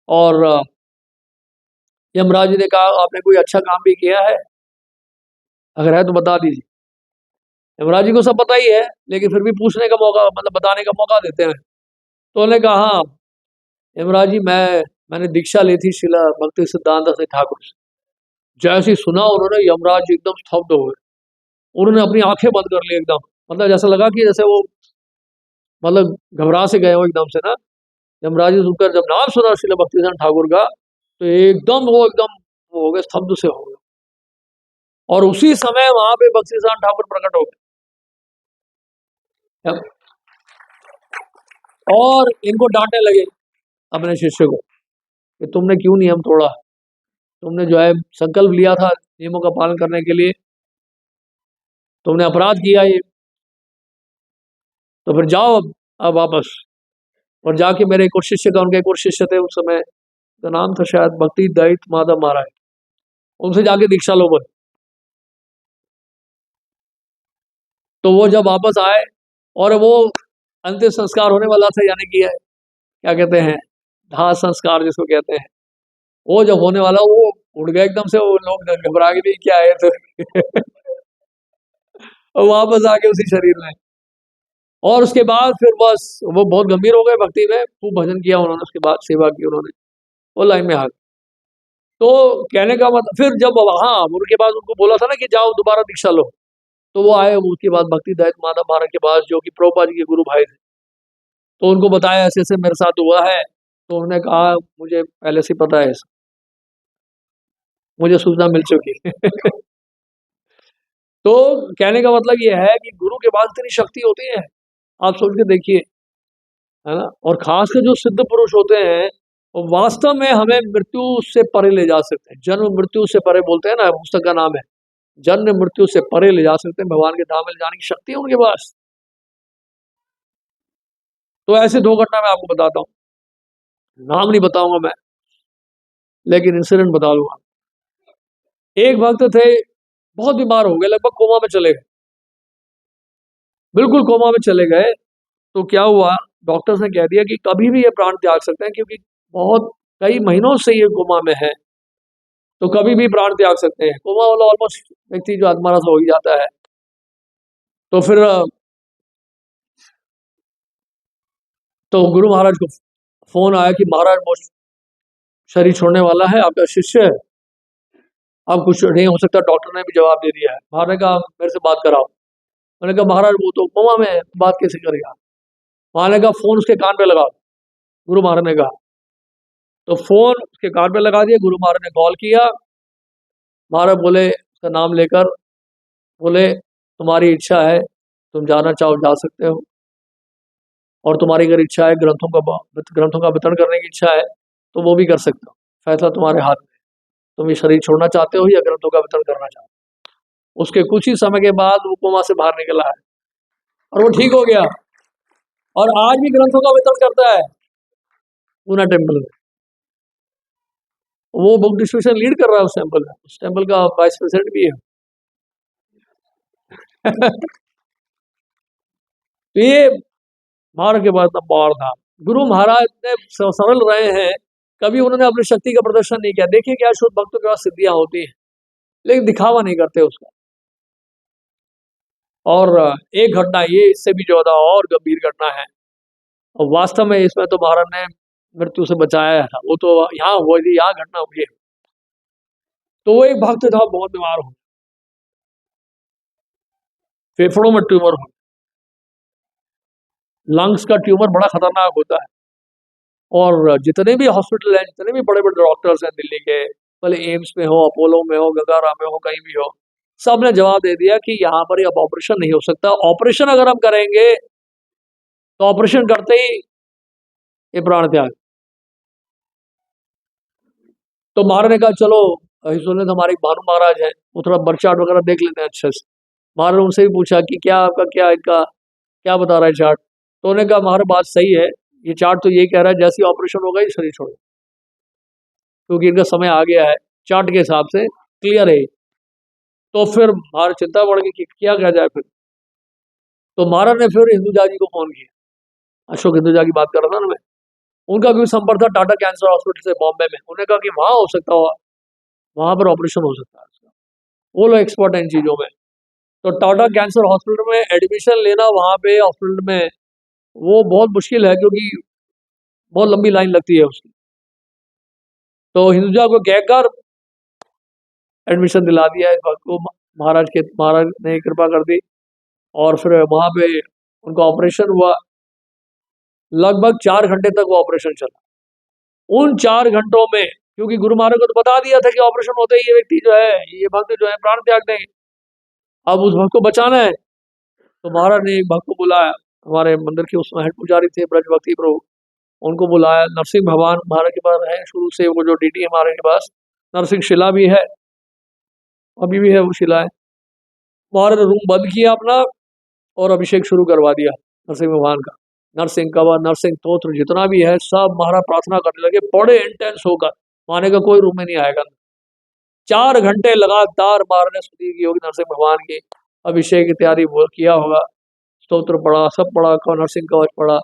और यमराज जी ने कहा आपने कोई अच्छा काम भी किया है, अगर है तो बता दीजिए। यमराज जी को सब पता ही है, लेकिन फिर भी पूछने का मौका, मतलब बताने का मौका देते हैं। तो उन्होंने कहा हाँ यमराज जी, मैंने दीक्षा ली थी शिला भक्ति सिद्धांत से ठाकुर से। जैसे ही सुना उन्होंने, यमराज जी एकदम स्तब्ध हो गए, उन्होंने अपनी आंखें बंद कर ली एकदम, मतलब जैसा लगा कि जैसे वो मतलब घबरा से गए हो एकदम से ना। यमराज जी सुनकर जब नाम सुना शिला भक्ति सिद्धांत ठाकुर का, तो एकदम वो हो गए, स्तब्ध से हो गए। और उसी समय वहां पे भक्ति सिद्धांत ठाकुर प्रकट हो गए और इनको डांटने लगे, अपने शिष्य को, कि तुमने क्यों नियम तोड़ा, तुमने जो है संकल्प लिया था नियमों का पालन करने के लिए, तुमने अपराध किया ये, तो फिर जाओ अब वापस। और जाके मेरे एक और शिष्य का, उनके एक और शिष्य थे उस समय, तो नाम था शायद भक्ति दैत माधव महाराज, उनसे जाके दीक्षा लो बोले। तो वो जब वापस आए, और वो अंतिम संस्कार होने वाला था, यानी कि क्या कहते हैं दाह संस्कार जिसको कहते हैं, वो जब होने वाला, वो उड़ गए एकदम से, वो लोग घबरा के भी क्या आए थे और वापस आ गए उसी शरीर में। और उसके बाद फिर बस वो बहुत गंभीर हो गए भक्ति में, खूब भजन किया उन्होंने, उसके बाद सेवा की उन्होंने, वो लाइन में आ गए। तो कहने का मतलब, फिर जब हाँ उनके बाद उनको बोला था ना कि जाओ दोबारा दीक्षा लो, तो वो आए उसके बाद भक्ति दैत माधव महाराज के पास, जो कि प्रभुपाद जी के गुरु भाई थे। तो उनको बताया ऐसे ऐसे मेरे साथ हुआ है, तो उन्होंने कहा मुझे पहले से पता है, मुझे सूचना मिल चुकी तो कहने का मतलब ये है कि गुरु के पास इतनी शक्ति होती है, आप सोच के देखिए, है ना। और खासकर जो सिद्ध पुरुष होते हैं, वो वास्तव में हमें मृत्यु से परे ले जा सकते हैं। जन्म मृत्यु से परे बोलते हैं ना, पुस्तक का नाम है, जन्म मृत्यु से परे ले जा सकते हैं, भगवान के धाम में जाने की शक्ति है उनके पास। तो ऐसे 2 घटना मैं आपको बताता हूँ, नाम नहीं बताऊंगा मैं, लेकिन इंसिडेंट बता दूंगा। एक भक्त थे बहुत बीमार हो गए, लगभग कोमा में चले गए, बिल्कुल कोमा में चले गए। तो क्या हुआ, डॉक्टर्स ने कह दिया कि कभी भी ये प्राण त्याग सकते हैं, क्योंकि बहुत कई महीनों से ये कोमा में है, तो कभी भी प्राण त्याग सकते हैं। कोमा वाला ऑलमोस्ट व्यक्ति जो आत्मारा से हो ही जाता है। तो फिर तो गुरु महाराज को फोन आया कि महाराज वो शरीर छोड़ने वाला है, आपका शिष्य है, अब कुछ नहीं हो सकता। डॉक्टर ने भी जवाब दे दिया है। महाराज ने कहा मेरे से बात कराओ। मैंने कहा महाराज वो तो कोमा में है, बात कैसे करेगा। महाराज ने कहा फोन उसके कान पे लगाओ, गुरु महाराज ने कहा। तो फोन उसके कान पे लगा दिया, गुरु महाराज ने कॉल किया। महाराज बोले, उसका नाम लेकर बोले, तुम्हारी इच्छा है, तुम जाना चाहो जा सकते हो, और तुम्हारी अगर इच्छा है ग्रंथों का वितरण करने की इच्छा है तो वो भी कर सकते हो, फैसला तुम्हारे हाथ में। तुम ये शरीर छोड़ना चाहते हो या ग्रंथों का वितरण करना चाहते हो। उसके कुछ ही समय के बाद वो कोमा से बाहर निकला है और वो ठीक हो गया, और आज भी ग्रंथों का वितरण करता है पूना टेम्पल में। वो बुक डिस्ट्रीब्यूशन लीड कर रहा है उस टेम्पल में, उस टेम्पल का वाइस प्रेसिडेंट भी है। तो ये महाराज के पास इतना पावर था। गुरु महाराज ने सरल रहे हैं, कभी उन्होंने अपनी शक्ति का प्रदर्शन नहीं किया। देखिए क्या शुद्ध भक्तों के पास सिद्धियां होती हैं, लेकिन दिखावा नहीं करते उसका। और एक घटना ये इससे भी ज्यादा और गंभीर घटना है, और वास्तव में इसमें तो महाराज ने मृत्यु से बचाया था। वो तो यहाँ हुआ थी, यहाँ घटना हुई है। तो वो एक भक्त था, बहुत बीमार हो, फेफड़ों में ट्यूमर हो, लंग्स का ट्यूमर बड़ा खतरनाक होता है। और जितने भी हॉस्पिटल हैं, जितने भी बड़े बड़े डॉक्टर्स हैं दिल्ली के, भले एम्स में हो, अपोलो में हो, गंगाराम में हो, कहीं भी हो, सब ने जवाब दे दिया कि यहाँ पर अब ऑपरेशन नहीं हो सकता। ऑपरेशन अगर हम करेंगे तो ऑपरेशन करते ही ये प्राण त्याग। तो महाराज ने कहा चलो, सुने हमारे भानु महाराज है, वो थोड़ा बर्थ चार्ट वगैरह देख लेते हैं अच्छे से। महाराज ने उनसे भी पूछा कि क्या आपका क्या इनका क्या बता रहा है चार्ट। तो उन्होंने कहा महाराज बात सही है, ये चार्ट तो यही कह रहा है जैसे ऑपरेशन होगा ये शरीर छोड़ो, क्योंकि इनका समय आ गया है, चार्ट के हिसाब से क्लियर है। तो फिर महाराज चिंता बढ़ गई कि क्या किया जाए फिर। तो महाराज ने फिर हिंदुजा जी को फोन किया, अशोक हिंदुजा की बात कर रहा था ना मैं, उनका भी संपर्क था टाटा कैंसर हॉस्पिटल से बॉम्बे में। उन्होंने कहा कि वहां हो सकता हो, वहां पर ऑपरेशन हो सकता है उसका, वो लोग एक्सपर्ट है इन चीजों में। तो टाटा कैंसर हॉस्पिटल में एडमिशन लेना वहां पे हॉस्पिटल में वो बहुत मुश्किल है, क्योंकि बहुत लंबी लाइन लगती है उसकी। तो हिंदुजा को कहकर एडमिशन दिला दिया इस वक्त को, महाराज ने कृपा कर दी। और फिर वहां पे उनका ऑपरेशन हुआ, लगभग 4 घंटे तक वो ऑपरेशन चला। उन 4 घंटों में, क्योंकि गुरु महाराज को तो बता दिया था कि ऑपरेशन होते ही ये व्यक्ति जो है, ये भक्त जो है प्राण त्याग देंगे, अब उस भक्त को बचाना है। तो महाराज ने एक भक्त को बुलाया, हमारे मंदिर के उसमें हेड पुजारी थे ब्रज भक्ति प्रभु, उनको बुलाया। नरसिंह भगवान महाराज के पास है शुरू से, वो जो डीटी है महाराज के पास, नरसिंह शिला भी है, अभी भी है वो शिला है। महाराज ने रूम बंद किया अपना और अभिषेक शुरू करवा दिया नरसिंह भगवान का। नरसिंह कवर, नरसिंह तोत्र जितना भी है सब महाराज प्रार्थना करने लगे, बड़े इंटेंस होकर, माने का कोई रूम में नहीं आएगा। 4 घंटे लगातार महाराज ने स्तुति की होगी नरसिंह भगवान की, अभिषेक की तैयारी किया होगा, स्तोत्र पढ़ा, सब पढ़ा, नरसिंह कवच पढ़ा,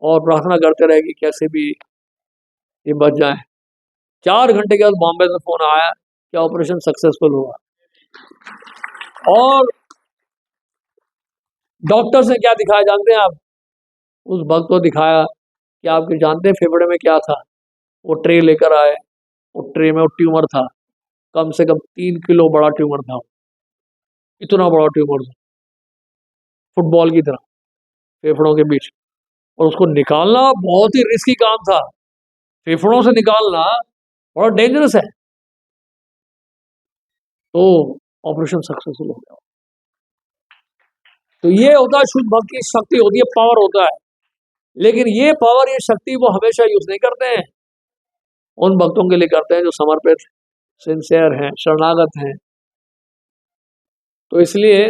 और प्रार्थना करते रहे कि कैसे भी ये बच जाए। 4 घंटे के बाद बॉम्बे से फोन आया कि ऑपरेशन सक्सेसफुल हुआ। और डॉक्टर्स ने क्या दिखाया जानते हैं आप? उस भक्त को दिखाया कि आपके जानते हैं फेफड़े में क्या था? वो ट्रे लेकर आए, वो ट्रे में वो ट्यूमर था, कम से कम 3 किलो बड़ा ट्यूमर था, इतना बड़ा ट्यूमर था, फुटबॉल की तरह फेफड़ों के बीच। और उसको निकालना बहुत ही रिस्की काम था, फेफड़ों से निकालना बड़ा डेंजरस है। तो ऑपरेशन सक्सेसफुल हो गया। तो ये होता है शुद्ध भक्त की शक्ति होती है, पावर होता है। लेकिन ये पावर, ये शक्ति वो हमेशा यूज नहीं करते हैं, उन भक्तों के लिए करते हैं जो समर्पित, सिंसियर हैं, शरणागत हैं। तो इसलिए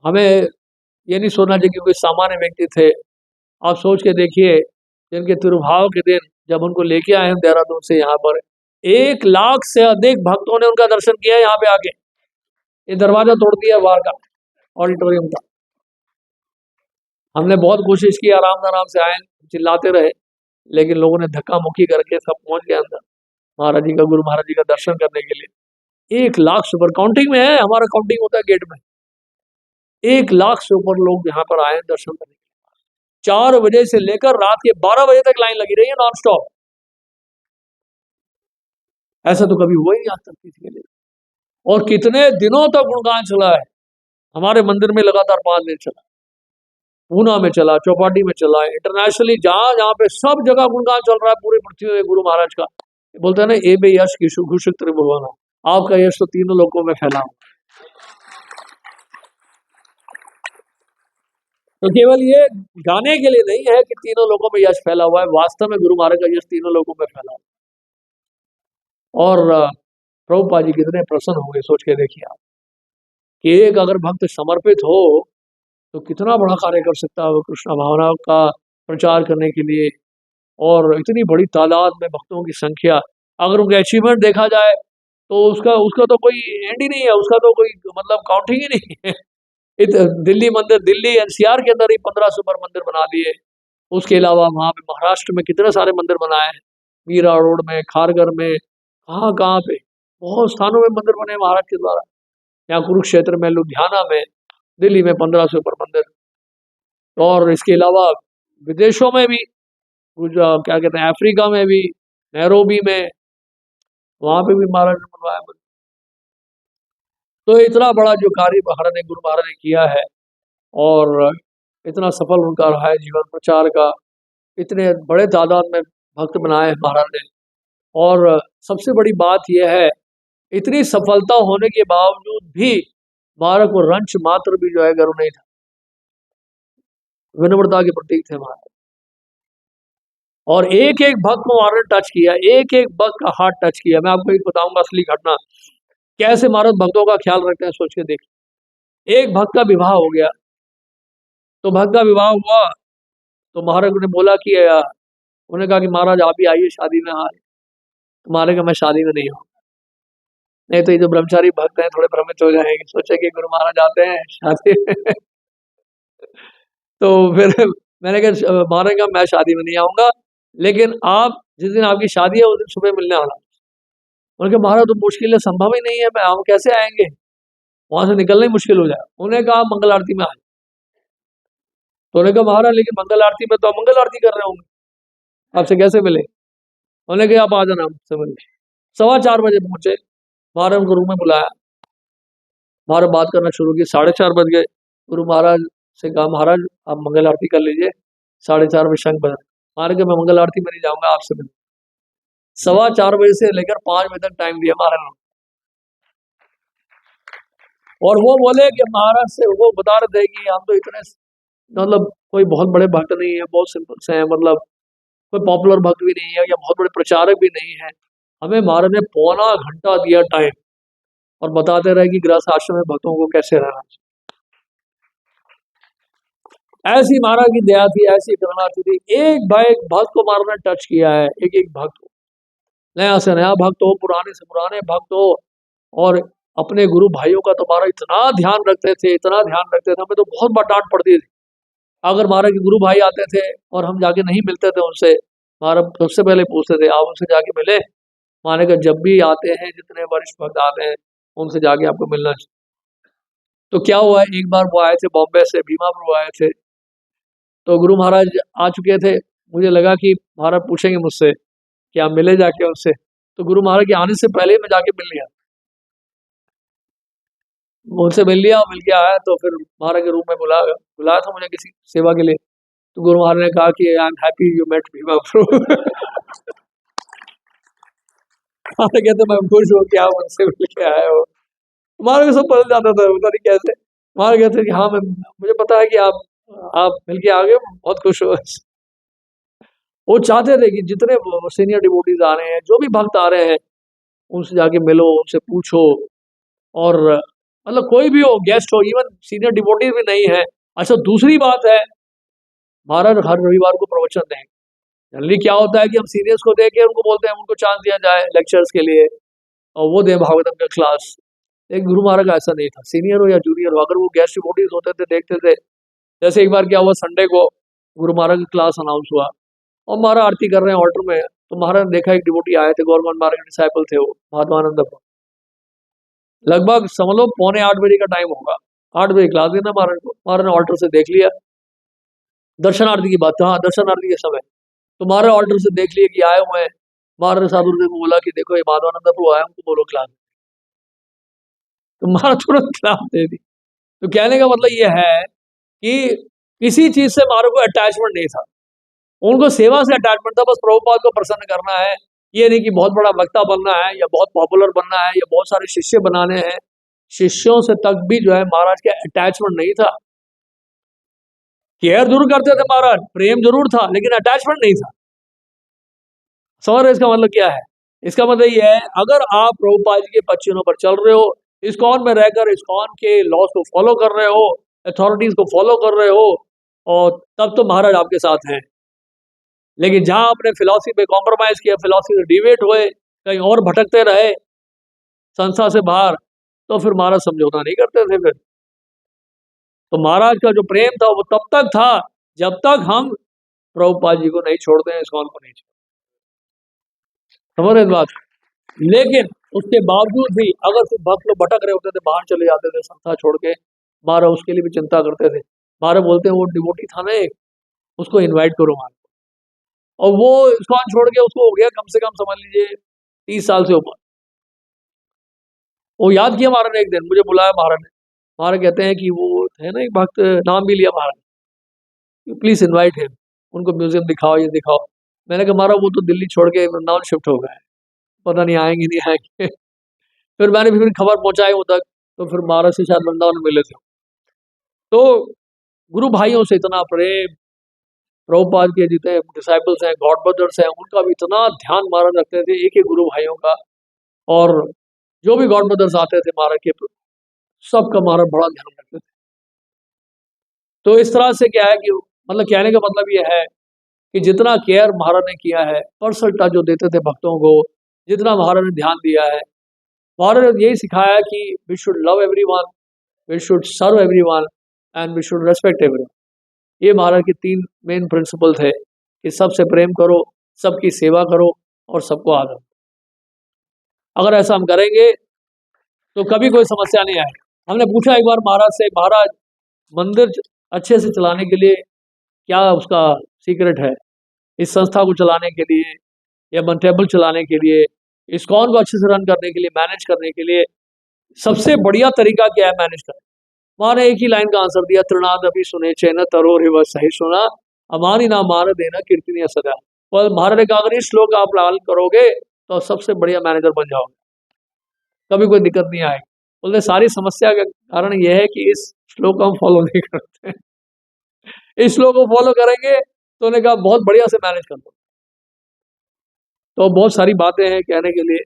हमें ये नहीं सोचना चाहिए कि कोई सामान्य व्यक्ति थे। आप सोच के देखिए, जिनके तिरुभाव के दिन जब उनको लेके आए हैं देहरादून से यहाँ पर, 1 लाख से अधिक भक्तों ने उनका दर्शन किया यहाँ पे आके। ये दरवाजा तोड़ दिया बाहर का ऑडिटोरियम का। हमने बहुत कोशिश की, आराम आराम से आए, चिल्लाते रहे, लेकिन लोगों ने धक्का मुक्की करके सब पहुंच गए अंदर महाराज जी का, गुरु महाराज जी का दर्शन करने के लिए। 1 लाख से ऊपर काउंटिंग में है, हमारा काउंटिंग होता है गेट में। 1 लाख से ऊपर लोग यहाँ पर आए दर्शन करने के लिए। 4 बजे से लेकर रात के 12 बजे तक लाइन लगी रही है नॉन स्टॉप। ऐसा तो कभी हुआ ही नहीं आज तक किसी के लिए। और कितने दिनों तक गुणगान चला है हमारे मंदिर में, लगातार 5 दिन चला, पूना में चला, चौपाटी में चला, इंटरनेशनली जहां जहां पे सब जगह गुणगान चल रहा है पूरी पृथ्वी में गुरु महाराज का। बोलते हैं ना, ए बे यश की घुषित त्रिभुवन, आपका यश तो तीनों लोगों में फैला हुआ। तो केवल ये गाने के लिए नहीं है कि तीनों लोगों में यश फैला हुआ है, वास्तव में गुरु महाराज का यश तीनों लोगों में फैला हुआ। और प्रभुपाद जी कितने प्रसन्न होंगे, सोच के देखिए आप कि एक अगर भक्त समर्पित हो तो कितना बड़ा कार्य कर सकता है वो कृष्ण भावना का प्रचार करने के लिए। और इतनी बड़ी तादाद में भक्तों की संख्या, अगर उनका अचीवमेंट देखा जाए तो उसका उसका तो कोई एंड ही नहीं है, उसका तो कोई मतलब काउंटिंग ही नहीं है। दिल्ली मंदिर, दिल्ली एनसीआर के अंदर ही 15 सुपर मंदिर बना दिए। उसके अलावा वहाँ पे महाराष्ट्र में कितने सारे मंदिर बनाए हैं, मीरा रोड में, खारगर में, कहाँ कहाँ पे बहुत स्थानों में मंदिर बने महाराज के द्वारा। यहाँ कुरुक्षेत्र में, लुधियाना में, दिल्ली में 15 से ऊपर मंदिर। और इसके अलावा विदेशों में भी, क्या कहते हैं, अफ्रीका में भी, नैरोबी में, वहां पे भी महाराज ने बनवाया मंदिर। तो इतना बड़ा जो कार्य महाराज ने, गुरु महाराज ने किया है, और इतना सफल उनका रहा है जीवन प्रचार का, इतने बड़े तादाद में भक्त बनाए महाराज ने। और सबसे बड़ी बात यह है, इतनी सफलता होने के बावजूद भी महाराज को रंच मात्र भी जो है गर्व नहीं था। विनम्रता के प्रतीक थे महाराज। और एक एक भक्त को महाराज ने टच किया, एक एक भक्त का हाथ टच किया। मैं आपको एक बताऊंगा असली घटना, कैसे महाराज भक्तों का ख्याल रखते हैं, सोच के देखिए। एक भक्त का विवाह हो गया, तो भक्त का विवाह हुआ तो महाराज ने बोला कि उन्होंने कहा कि महाराज आप ही आइए शादी में। हाँ, तो महाराज का मैं शादी में नहीं हूँ, नहीं तो ये जो ब्रह्मचारी भक्त हैं थोड़े भ्रमित हो जाएंगे, सोचे कि गुरु महाराज आते हैं शादी तो फिर मैंने कहा महाराज का मैं शादी में नहीं आऊंगा, लेकिन आप जिस दिन आपकी शादी है उस दिन सुबह मिलने आना। उन्होंने कहा महाराज तो मुश्किल है, संभव ही नहीं है, मैं हम कैसे आएंगे, वहां से निकलना ही मुश्किल हो जाए। उन्होंने कहा मंगल आरती में आए। तो उन्होंने कहा महाराज लेकिन मंगल आरती में तो आप मंगल आरती कर रहे होंगे, आपसे कैसे मिले। उन्होंने कहा आप आ जाना मुझसे मिले। 4:15 बजे पहुंचे, महाराज उनको रूम में बुलाया, महाराज बात करना शुरू की। 4:30 बज गए, गुरु महाराज से कहा महाराज आप मंगल आरती कर लीजिए। 4:30 बजे शंख बजा। महाराज के मैं मंगल आरती में नहीं जाऊंगा, आपसे मिलूंगा। 4:15 बजे से लेकर 5 बजे तक टाइम दिया महाराज ने। और वो बोले कि महाराज से वो बता रहे थे कि हम तो इतने मतलब कोई बहुत बड़े भक्त नहीं है, बहुत सिंपल से हैं, मतलब कोई पॉपुलर भक्त भी नहीं है या बहुत बड़े प्रचारक भी नहीं है। हमें महाराज ने पौना घंटा दिया टाइम और बताते रहे कि गृहस्थ आश्रम में भक्तों को कैसे रहना चाहिए। ऐसी महाराज की दया थी, ऐसी करुणा थी। एक भाई एक भक्त को महाराज ने टच किया है, एक एक भक्त को, नया से नया भक्त हो, पुराने से पुराने भक्त हो। और अपने गुरु भाइयों का तो महाराज इतना ध्यान रखते थे, इतना ध्यान रखते थे, हमें तो बहुत बार डांट पड़ती थी अगर महाराज के गुरु भाई आते थे और हम जाके नहीं मिलते थे उनसे। महाराज सबसे पहले पूछते थे आप उनसे जाके मिले। माने का जब भी आते हैं, जितने वरिष्ठ भक्त आते हैं, उनसे जाके आपको मिलना चाहिए। तो क्या हुआ है, एक बार वो आए थे बॉम्बे से, भीमा प्रभु आए थे, तो गुरु महाराज आ चुके थे। मुझे लगा कि महाराज पूछेंगे मुझसे कि आप मिले जाके उनसे, तो गुरु महाराज के आने से पहले ही मैं जाके मिल लिया, उनसे मिल लिया और मिल के आया। तो फिर महाराज के रूम में बुलाया था मुझे किसी सेवा के लिए। तो गुरु महाराज ने कहा कि I am happy you met Bhima Prabhu कहते मैं खुश हो कि आप उनसे मिल के आए हो। महाराज को सब पता जाता था, पता नहीं कैसे। महाराज कहते कि हाँ मुझे पता है कि आप मिल के आ गए, बहुत खुश हो। वो चाहते थे कि जितने सीनियर डिवोटीज आ रहे हैं, जो भी भक्त आ रहे हैं, उनसे जाके मिलो, उनसे पूछो। और मतलब कोई भी हो, गेस्ट हो, इवन सीनियर डिवोटीज भी नहीं है। अच्छा दूसरी बात है, महाराज हर रविवार को प्रवचन देंगे, जनरली क्या होता है कि हम सीनियर्स को देके उनको बोलते हैं उनको चांस दिया जाए लेक्चर्स के लिए और वो दे भागवतम का क्लास। एक गुरु महाराज का ऐसा नहीं था, सीनियर हो या जूनियर हो, अगर वो गेस्ट डिवोटीज होते थे देखते थे। जैसे एक बार क्या हुआ, संडे को गुरु महाराज की क्लास अनाउंस हुआ और महाराज आरती कर रहे हैं ऑल्टर में, तो महाराज ने देखा एक डिवोटी आए थे, गवर्नमेंट महाराज के डिसाइपल थे वो, महात्मानंद। लगभग समझ लो 7:45 का टाइम होगा, 8 बजे क्लास देना महाराज को। महाराज ने ऑल्टर से देख लिया, दर्शनार्थी की बात, हाँ दर्शनार्थी के समय, तो महाराज ऑल्टर से देख लिया कि आए हुए हैं। महाराज ने साधु को बोला कि देखो ये माधवानंद प्रभु आए, उनको बोलो क्लास। तो महाराज तुरंत क्लास दे दी। तो कहने का मतलब ये है कि किसी चीज से महाराज को अटैचमेंट नहीं था, उनको सेवा से अटैचमेंट था, बस प्रभुपाद को प्रसन्न करना है। ये नहीं कि बहुत बड़ा वक्ता बनना है या बहुत पॉपुलर बनना है या बहुत सारे शिष्य बनाने हैं। शिष्यों से तक भी जो है महाराज के अटैचमेंट नहीं था। केयर जरूर करते थे महाराज, प्रेम जरूर था, लेकिन अटैचमेंट नहीं था। समझ रहे इसका मतलब क्या है? इसका मतलब ये है, अगर आप प्रभुपाद जी के पच्चीनों पर चल रहे हो, इस्कॉन में रहकर इस्कॉन के लॉस को फॉलो कर रहे हो, अथॉरिटीज को फॉलो कर रहे हो, और तब तो महाराज आपके साथ हैं। लेकिन जहां आपने फिलॉसफी पे कॉम्प्रोमाइज किया, फिलॉसफी से डिवेट हुए, कहीं और भटकते रहे संस्था से बाहर, तो फिर महाराज समझौता नहीं करते थे फिर। तो महाराज का जो प्रेम था वो तब तक था जब तक हम प्रभुपाद जी को नहीं छोड़ते हैं, इस्कॉन को नहीं छोड़ते। समझ रहे बात? लेकिन उसके बावजूद भी अगर सिर्फ भक्त लोग भटक रहे होते थे, बाहर चले जाते थे संस्था छोड़ के, महाराज उसके लिए भी चिंता करते थे। महाराज बोलते हैं वो डिवोटी था ना एक, उसको इनवाइट करो महाराज, और वो इस्कॉन छोड़ के उसको हो गया कम से कम समझ लीजिए 30 साल से ऊपर। वो याद किया महाराज ने, एक दिन मुझे बुलाया महाराज ने। महाराज कहते हैं कि वो है ना एक भक्त, नाम भी लिया महाराज, प्लीज इनवाइट हिम, उनको म्यूजियम दिखाओ, ये दिखाओ। मैंने कहा महाराज वो तो दिल्ली छोड़ के वृंदावन शिफ्ट हो गए, पता नहीं आएंगे नहीं आएंगे। फिर मैंने फिर खबर पहुंचाई वो तक, तो फिर महाराज से शायद वृंदावन मिले थे। तो गुरु भाइयों से इतना प्रेम, प्रभुपाद के जितने डिसाइपल्स हैं, गॉड ब्रदर्स हैं, उनका भी इतना ध्यान महाराज रखते थे, एक एक गुरु भाइयों का। और जो भी गॉड ब्रदर्स आते थे महाराज के, सबका महाराज बड़ा ध्यान रखते थे। तो इस तरह से क्या है कि मतलब कहने का मतलब ये है कि जितना केयर महाराज ने किया है, पर्सनल टच जो देते थे भक्तों को, जितना महाराज ने ध्यान दिया है, महाराज ने यही सिखाया कि we should love everyone, we should serve everyone and we should respect everyone. ये महाराज के 3 मेन प्रिंसिपल थे कि सबसे प्रेम करो, सबकी सेवा करो और सबको आदर। अगर ऐसा हम करेंगे तो कभी कोई समस्या नहीं आएगी। हमने पूछा एक बार महाराज से, महाराज मंदिर अच्छे से चलाने के लिए क्या उसका सीक्रेट है, इस संस्था को चलाने के लिए या मन टेबल चलाने के लिए, इस्कॉन को अच्छे से रन करने के लिए, मैनेज करने के लिए सबसे बढ़िया तरीका क्या है मैनेज करने? महाराज ने एक ही लाइन का आंसर दिया, तृणाद अभी सुने चैन तरो रिव सही सुना, अमानी ना मान देना कीर्तनीय सदा। और महाराज ने कहा अगर इस श्लोक आप लाल करोगे तो सबसे बढ़िया मैनेजर बन जाओगे, कभी कोई दिक्कत नहीं आएगी। बोलते सारी समस्या का कारण यह है कि इस श्लोक को हम फॉलो नहीं करते। इस श्लोक को फॉलो करेंगे तो उन्होंने कहा बहुत बढ़िया से मैनेज कर दो। तो बहुत सारी बातें हैं कहने के लिए,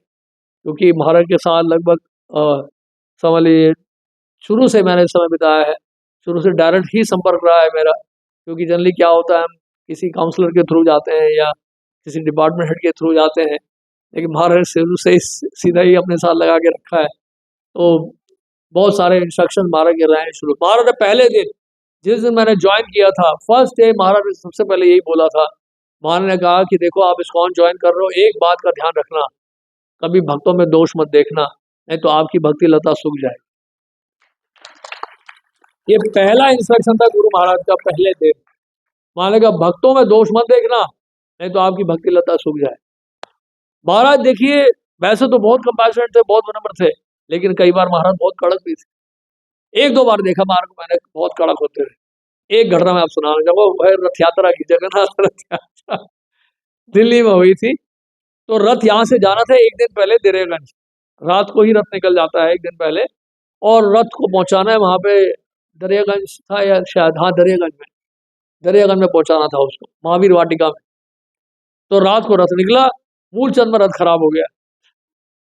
क्योंकि महाराज के साथ लगभग समझ लीजिए शुरू से मैंने समय बिताया है, शुरू से डायरेक्ट ही संपर्क रहा है मेरा। क्योंकि जनरली क्या होता है, हम किसी काउंसलर के थ्रू जाते हैं या किसी डिपार्टमेंट हेड के थ्रू जाते हैं, लेकिन महाराज शुरू से सीधा ही अपने साथ लगा के रखा है। तो बहुत सारे इंस्ट्रक्शन महाराज के रहे हैं शुरू। महाराज ने पहले दिन जिस दिन मैंने ज्वाइन किया था, फर्स्ट डे महाराज ने सबसे पहले यही बोला था। महाराज ने कहा कि देखो आप इस्कॉन ज्वाइन कर रहे हो, एक बात का ध्यान रखना, कभी भक्तों में दोष मत देखना, नहीं तो आपकी भक्ति लता सूख जाएगी। ये पहला इंस्ट्रक्शन था गुरु महाराज का पहले दिन। महाराज ने कहा भक्तों में दोष मत देखना, नहीं तो आपकी भक्ति लता सूख जाए। महाराज देखिए वैसे तो बहुत कंपैशनेट थे, बहुत विनम्र थे, लेकिन कई बार महाराज बहुत कड़क भी थे। 1-2 बार देखा महाराज को मैंने बहुत कड़क होते हुए। एक घटना मैं आप सुनाना चाहूँगा, वो है रथ यात्रा की, जगन्नाथ रथ यात्रा दिल्ली में हुई थी। तो रथ यहाँ से जाना था एक दिन पहले दरियागंज, रात को ही रथ निकल जाता है एक दिन पहले, और रथ को पहुंचाना है वहां पे, दरियागंज था या शायद, हाँ दरियागंज में पहुंचाना था उसको, महावीर वाटिका में। तो रात को रथ निकला, मूलचंद में रथ खराब हो गया,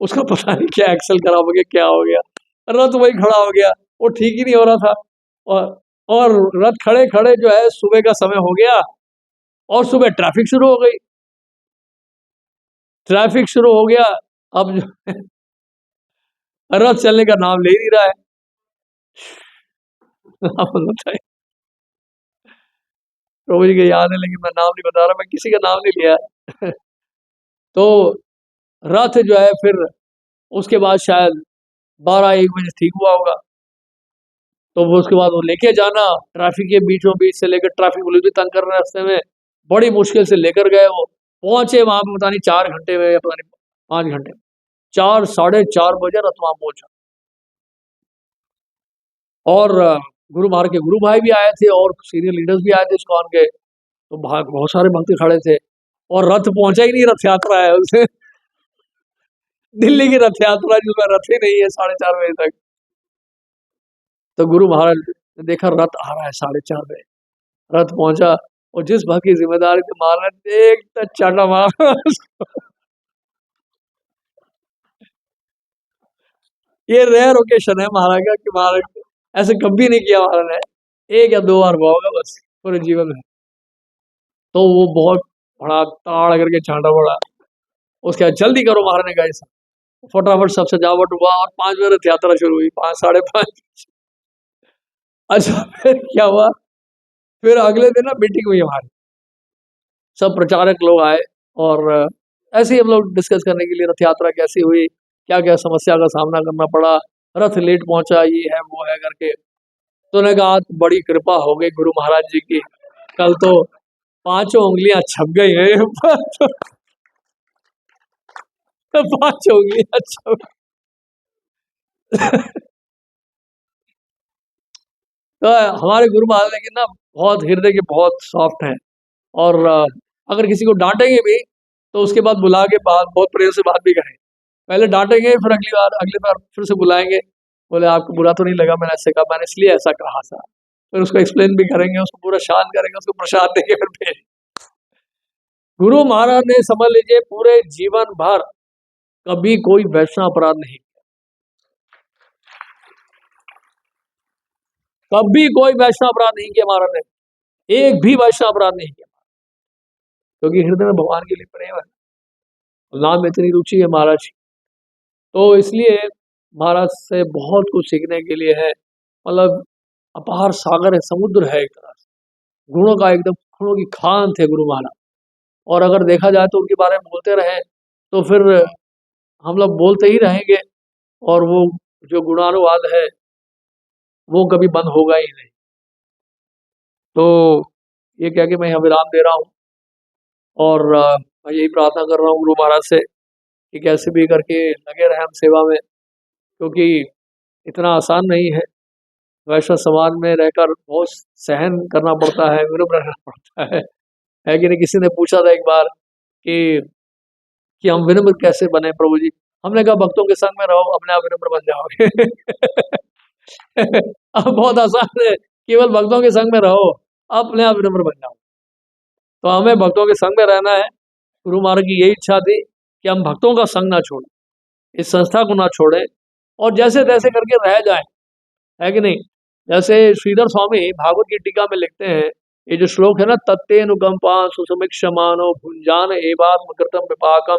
उसका पता नहीं क्या एक्सल खराब हो गया, क्या हो गया, रथ वही खड़ा हो गया, वो ठीक ही नहीं हो रहा था। और रथ खड़े खड़े जो है सुबह का समय हो गया, और सुबह ट्रैफिक शुरू हो गई। ट्रैफिक शुरू हो गया। अब जो रथ चलने का नाम ले नहीं रहा है। आप बताइए। प्रभु जी के याद है, लेकिन मैं नाम नहीं बता रहा, मैं किसी का नाम नहीं लिया। तो रथ जो है फिर उसके बाद शायद 12-1 बजे ठीक हुआ होगा। तो वो उसके बाद वो लेके जाना, ट्रैफिक के बीचों बीच से लेकर, ट्रैफिक पुलिस भी तंग कर रहे रास्ते में, बड़ी मुश्किल से लेकर गए। वो पहुंचे वहां पे, पता नहीं 4 घंटे में या पता नहीं 5 घंटे में, 4-4:30 बजे रथ वहां पहुंचा। और गुरु महाराज के गुरु भाई भी आए थे और सीनियर लीडर्स भी आए थे इस्कॉन के। तो बहुत सारे भक्त खड़े थे और रथ पहुंचा ही नहीं। रथ यात्रा है उसे दिल्ली की रथ यात्रा जिसमें रथ ही नहीं है 4:30 बजे तक। तो गुरु महाराज ने देखा रथ आ रहा है 4:30 बजे, रथ पहुंचा और जिस भक्त की जिम्मेदारी थी, महाराज देख तो चाटा मारा। ये रेयर ओकेशन है महाराज का कि महाराज ऐसे कभी नहीं किया महाराज ने, 1 या 2 बार हुआ होगा बस पूरे जीवन में। तो वो बहुत बड़ा ताड़ करके छांटा पड़ा। उसके बाद जल्दी करो महाराज ने कहा ऐसा, फटाफट सब सजावट हुआ और 5 बजे रथ यात्रा शुरू हुई, 5-5:30। अच्छा फिर क्या हुआ, फिर अगले दिन ना मीटिंग हुई हमारी, सब प्रचारक लोग आए और ऐसे ही हम लोग डिस्कस करने के लिए रथ यात्रा कैसी हुई, क्या क्या समस्या का सामना करना पड़ा, रथ लेट पहुंचा, ये है वो है करके। तो ने कहा बड़ी कृपा हो गई गुरु महाराज जी की, कल तो 5 उंगलियां छप गई हैं। तो 5 उंगलियां छप। तो हमारे गुरु महाराज लेकिन ना बहुत हृदय के बहुत सॉफ्ट हैं। और अगर किसी को डांटेंगे भी तो उसके बाद बुला के बात बहुत प्रेम से बात भी करें। पहले डांटेंगे फिर अगली बार फिर से बुलाएंगे, बोले आपको बुरा तो नहीं लगा मैंने ऐसे कहा, मैंने इसलिए ऐसा कहा था। फिर उसको एक्सप्लेन भी करेंगे, उसको पूरा शांत करेंगे, उसको प्रसाद देंगे, फिर भेज। गुरु महाराज ने समझ लीजिए पूरे जीवन भर कभी कोई वैष्णव अपराध नहीं, कभी कोई वैष्णव अपराध नहीं किया महाराज ने, एक भी वैष्णव अपराध नहीं किया, क्योंकि हृदय में भगवान के लिए प्रेम है, नाम में इतनी रुचि है महाराज की। तो इसलिए महाराज से बहुत कुछ सीखने के लिए है। मतलब अपार सागर है, समुद्र है एक तरह से, गुणों का एकदम, गुणों की खान थे गुरु महाराज। और अगर देखा जाए तो उनके बारे में बोलते रहे तो फिर हम लोग बोलते ही रहेंगे, और वो जो गुणानुवाद है वो कभी बंद होगा ही नहीं। तो ये कह के मैं यहाँ विराम दे रहा हूँ और मैं यही प्रार्थना कर रहा हूँ गुरु महाराज से कि कैसे भी करके लगे रहे हम सेवा में, क्योंकि इतना आसान नहीं है। वैश्व समाज में रहकर बहुत सहन करना पड़ता है, विनम्र रहना पड़ता है कि नहीं। किसी ने पूछा था एक बार कि हम विनम्र कैसे बने प्रभु जी, हमने कहा भक्तों के संग में रहो, अपने आप विनम्र बन जाओगे। अब बहुत आसान है, केवल भक्तों के संग में रहो, अपने आप विनम्र बन जाओ। तो हमें भक्तों के संग में रहना है। गुरु महाराज की यही इच्छा थी कि हम भक्तों का संग ना छोड़ें, इस संस्था को ना छोड़ें, और जैसे तैसे करके रह जाए, है कि नहीं। जैसे श्रीधर स्वामी भागवत की टीका में लिखते हैं, ये जो श्लोक है ना, तत्तेनुकंपां सुसमीक्षमानो भुंजान एवात्मकृतम विपाकम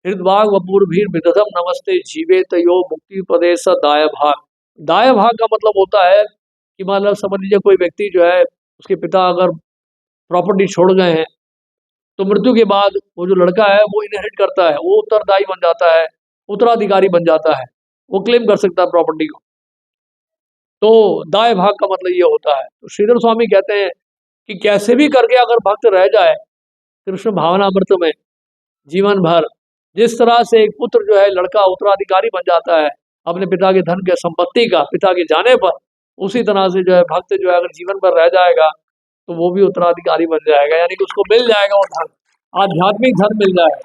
हृदवाग वपूर्भिर विदधम नमस्ते जीवेत यो मुक्ति प्रदेश दाय भाग। दाय भाग का मतलब होता है कि मतलब समझ लीजिए कोई व्यक्ति जो है, उसके पिता अगर प्रॉपर्टी छोड़ गए हैं, तो मृत्यु के बाद वो जो लड़का है वो इनहेरिट करता है, वो उत्तरदायी बन जाता है, उत्तराधिकारी बन जाता है, वो क्लेम कर सकता है प्रॉपर्टी को। तो दाय भाग का मतलब ये होता है। तो श्रीधर स्वामी कहते हैं कि कैसे भी करके अगर भक्त रह जाए कृष्ण भावनामृत में जीवन भर, जिस तरह से एक पुत्र जो है, लड़का उत्तराधिकारी बन जाता है अपने पिता के धन के, संपत्ति का, पिता के जाने पर, उसी तरह से जो है भक्त जो है अगर जीवन भर रह जाएगा तो वो भी उत्तराधिकारी बन जाएगा, यानी कि उसको मिल जाएगा वो धन, आध्यात्मिक धन मिल जाएगा।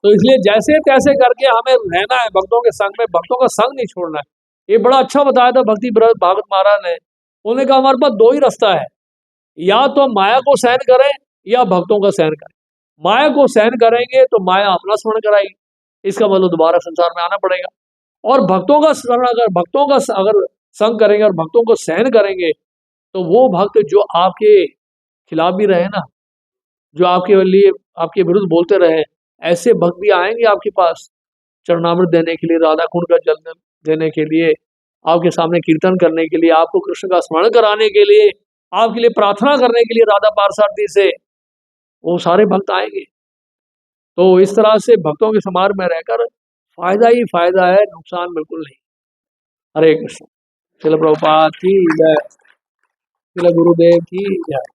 तो इसलिए जैसे तैसे करके हमें रहना है भक्तों के संग में, भक्तों का संग नहीं छोड़ना है। ये बड़ा अच्छा बताया था भक्ति भागवत महाराज ने। उन्होंने कहा हमारे पास 2 ही रास्ता है, या तो हम माया को सहन करें या भक्तों का सहन करें। माया को सहन करेंगे तो माया अपना स्मरण कराएगी, इसका मतलब दोबारा संसार में आना पड़ेगा। और भक्तों का स्मरण, अगर भक्तों का अगर संग करेंगे और भक्तों को सहन करेंगे, तो वो भक्त जो आपके खिलाफ भी रहे ना, जो आपके लिए आपके विरुद्ध बोलते रहे, ऐसे भक्त भी आएंगे आपके पास चरणामृत देने के लिए, राधा कुंड का जल देने के लिए, आपके सामने कीर्तन करने के लिए, आपको कृष्ण का स्मरण कराने के लिए, आपके लिए प्रार्थना करने के लिए राधा पार्षदी से, वो सारे भक्त आएंगे। तो इस तरह से भक्तों के समाज में रहकर फायदा ही फायदा है, नुकसान बिल्कुल नहीं। हरे कृष्ण। श्रील प्रभुपाद की जय, श्रील गुरुदेव की जय।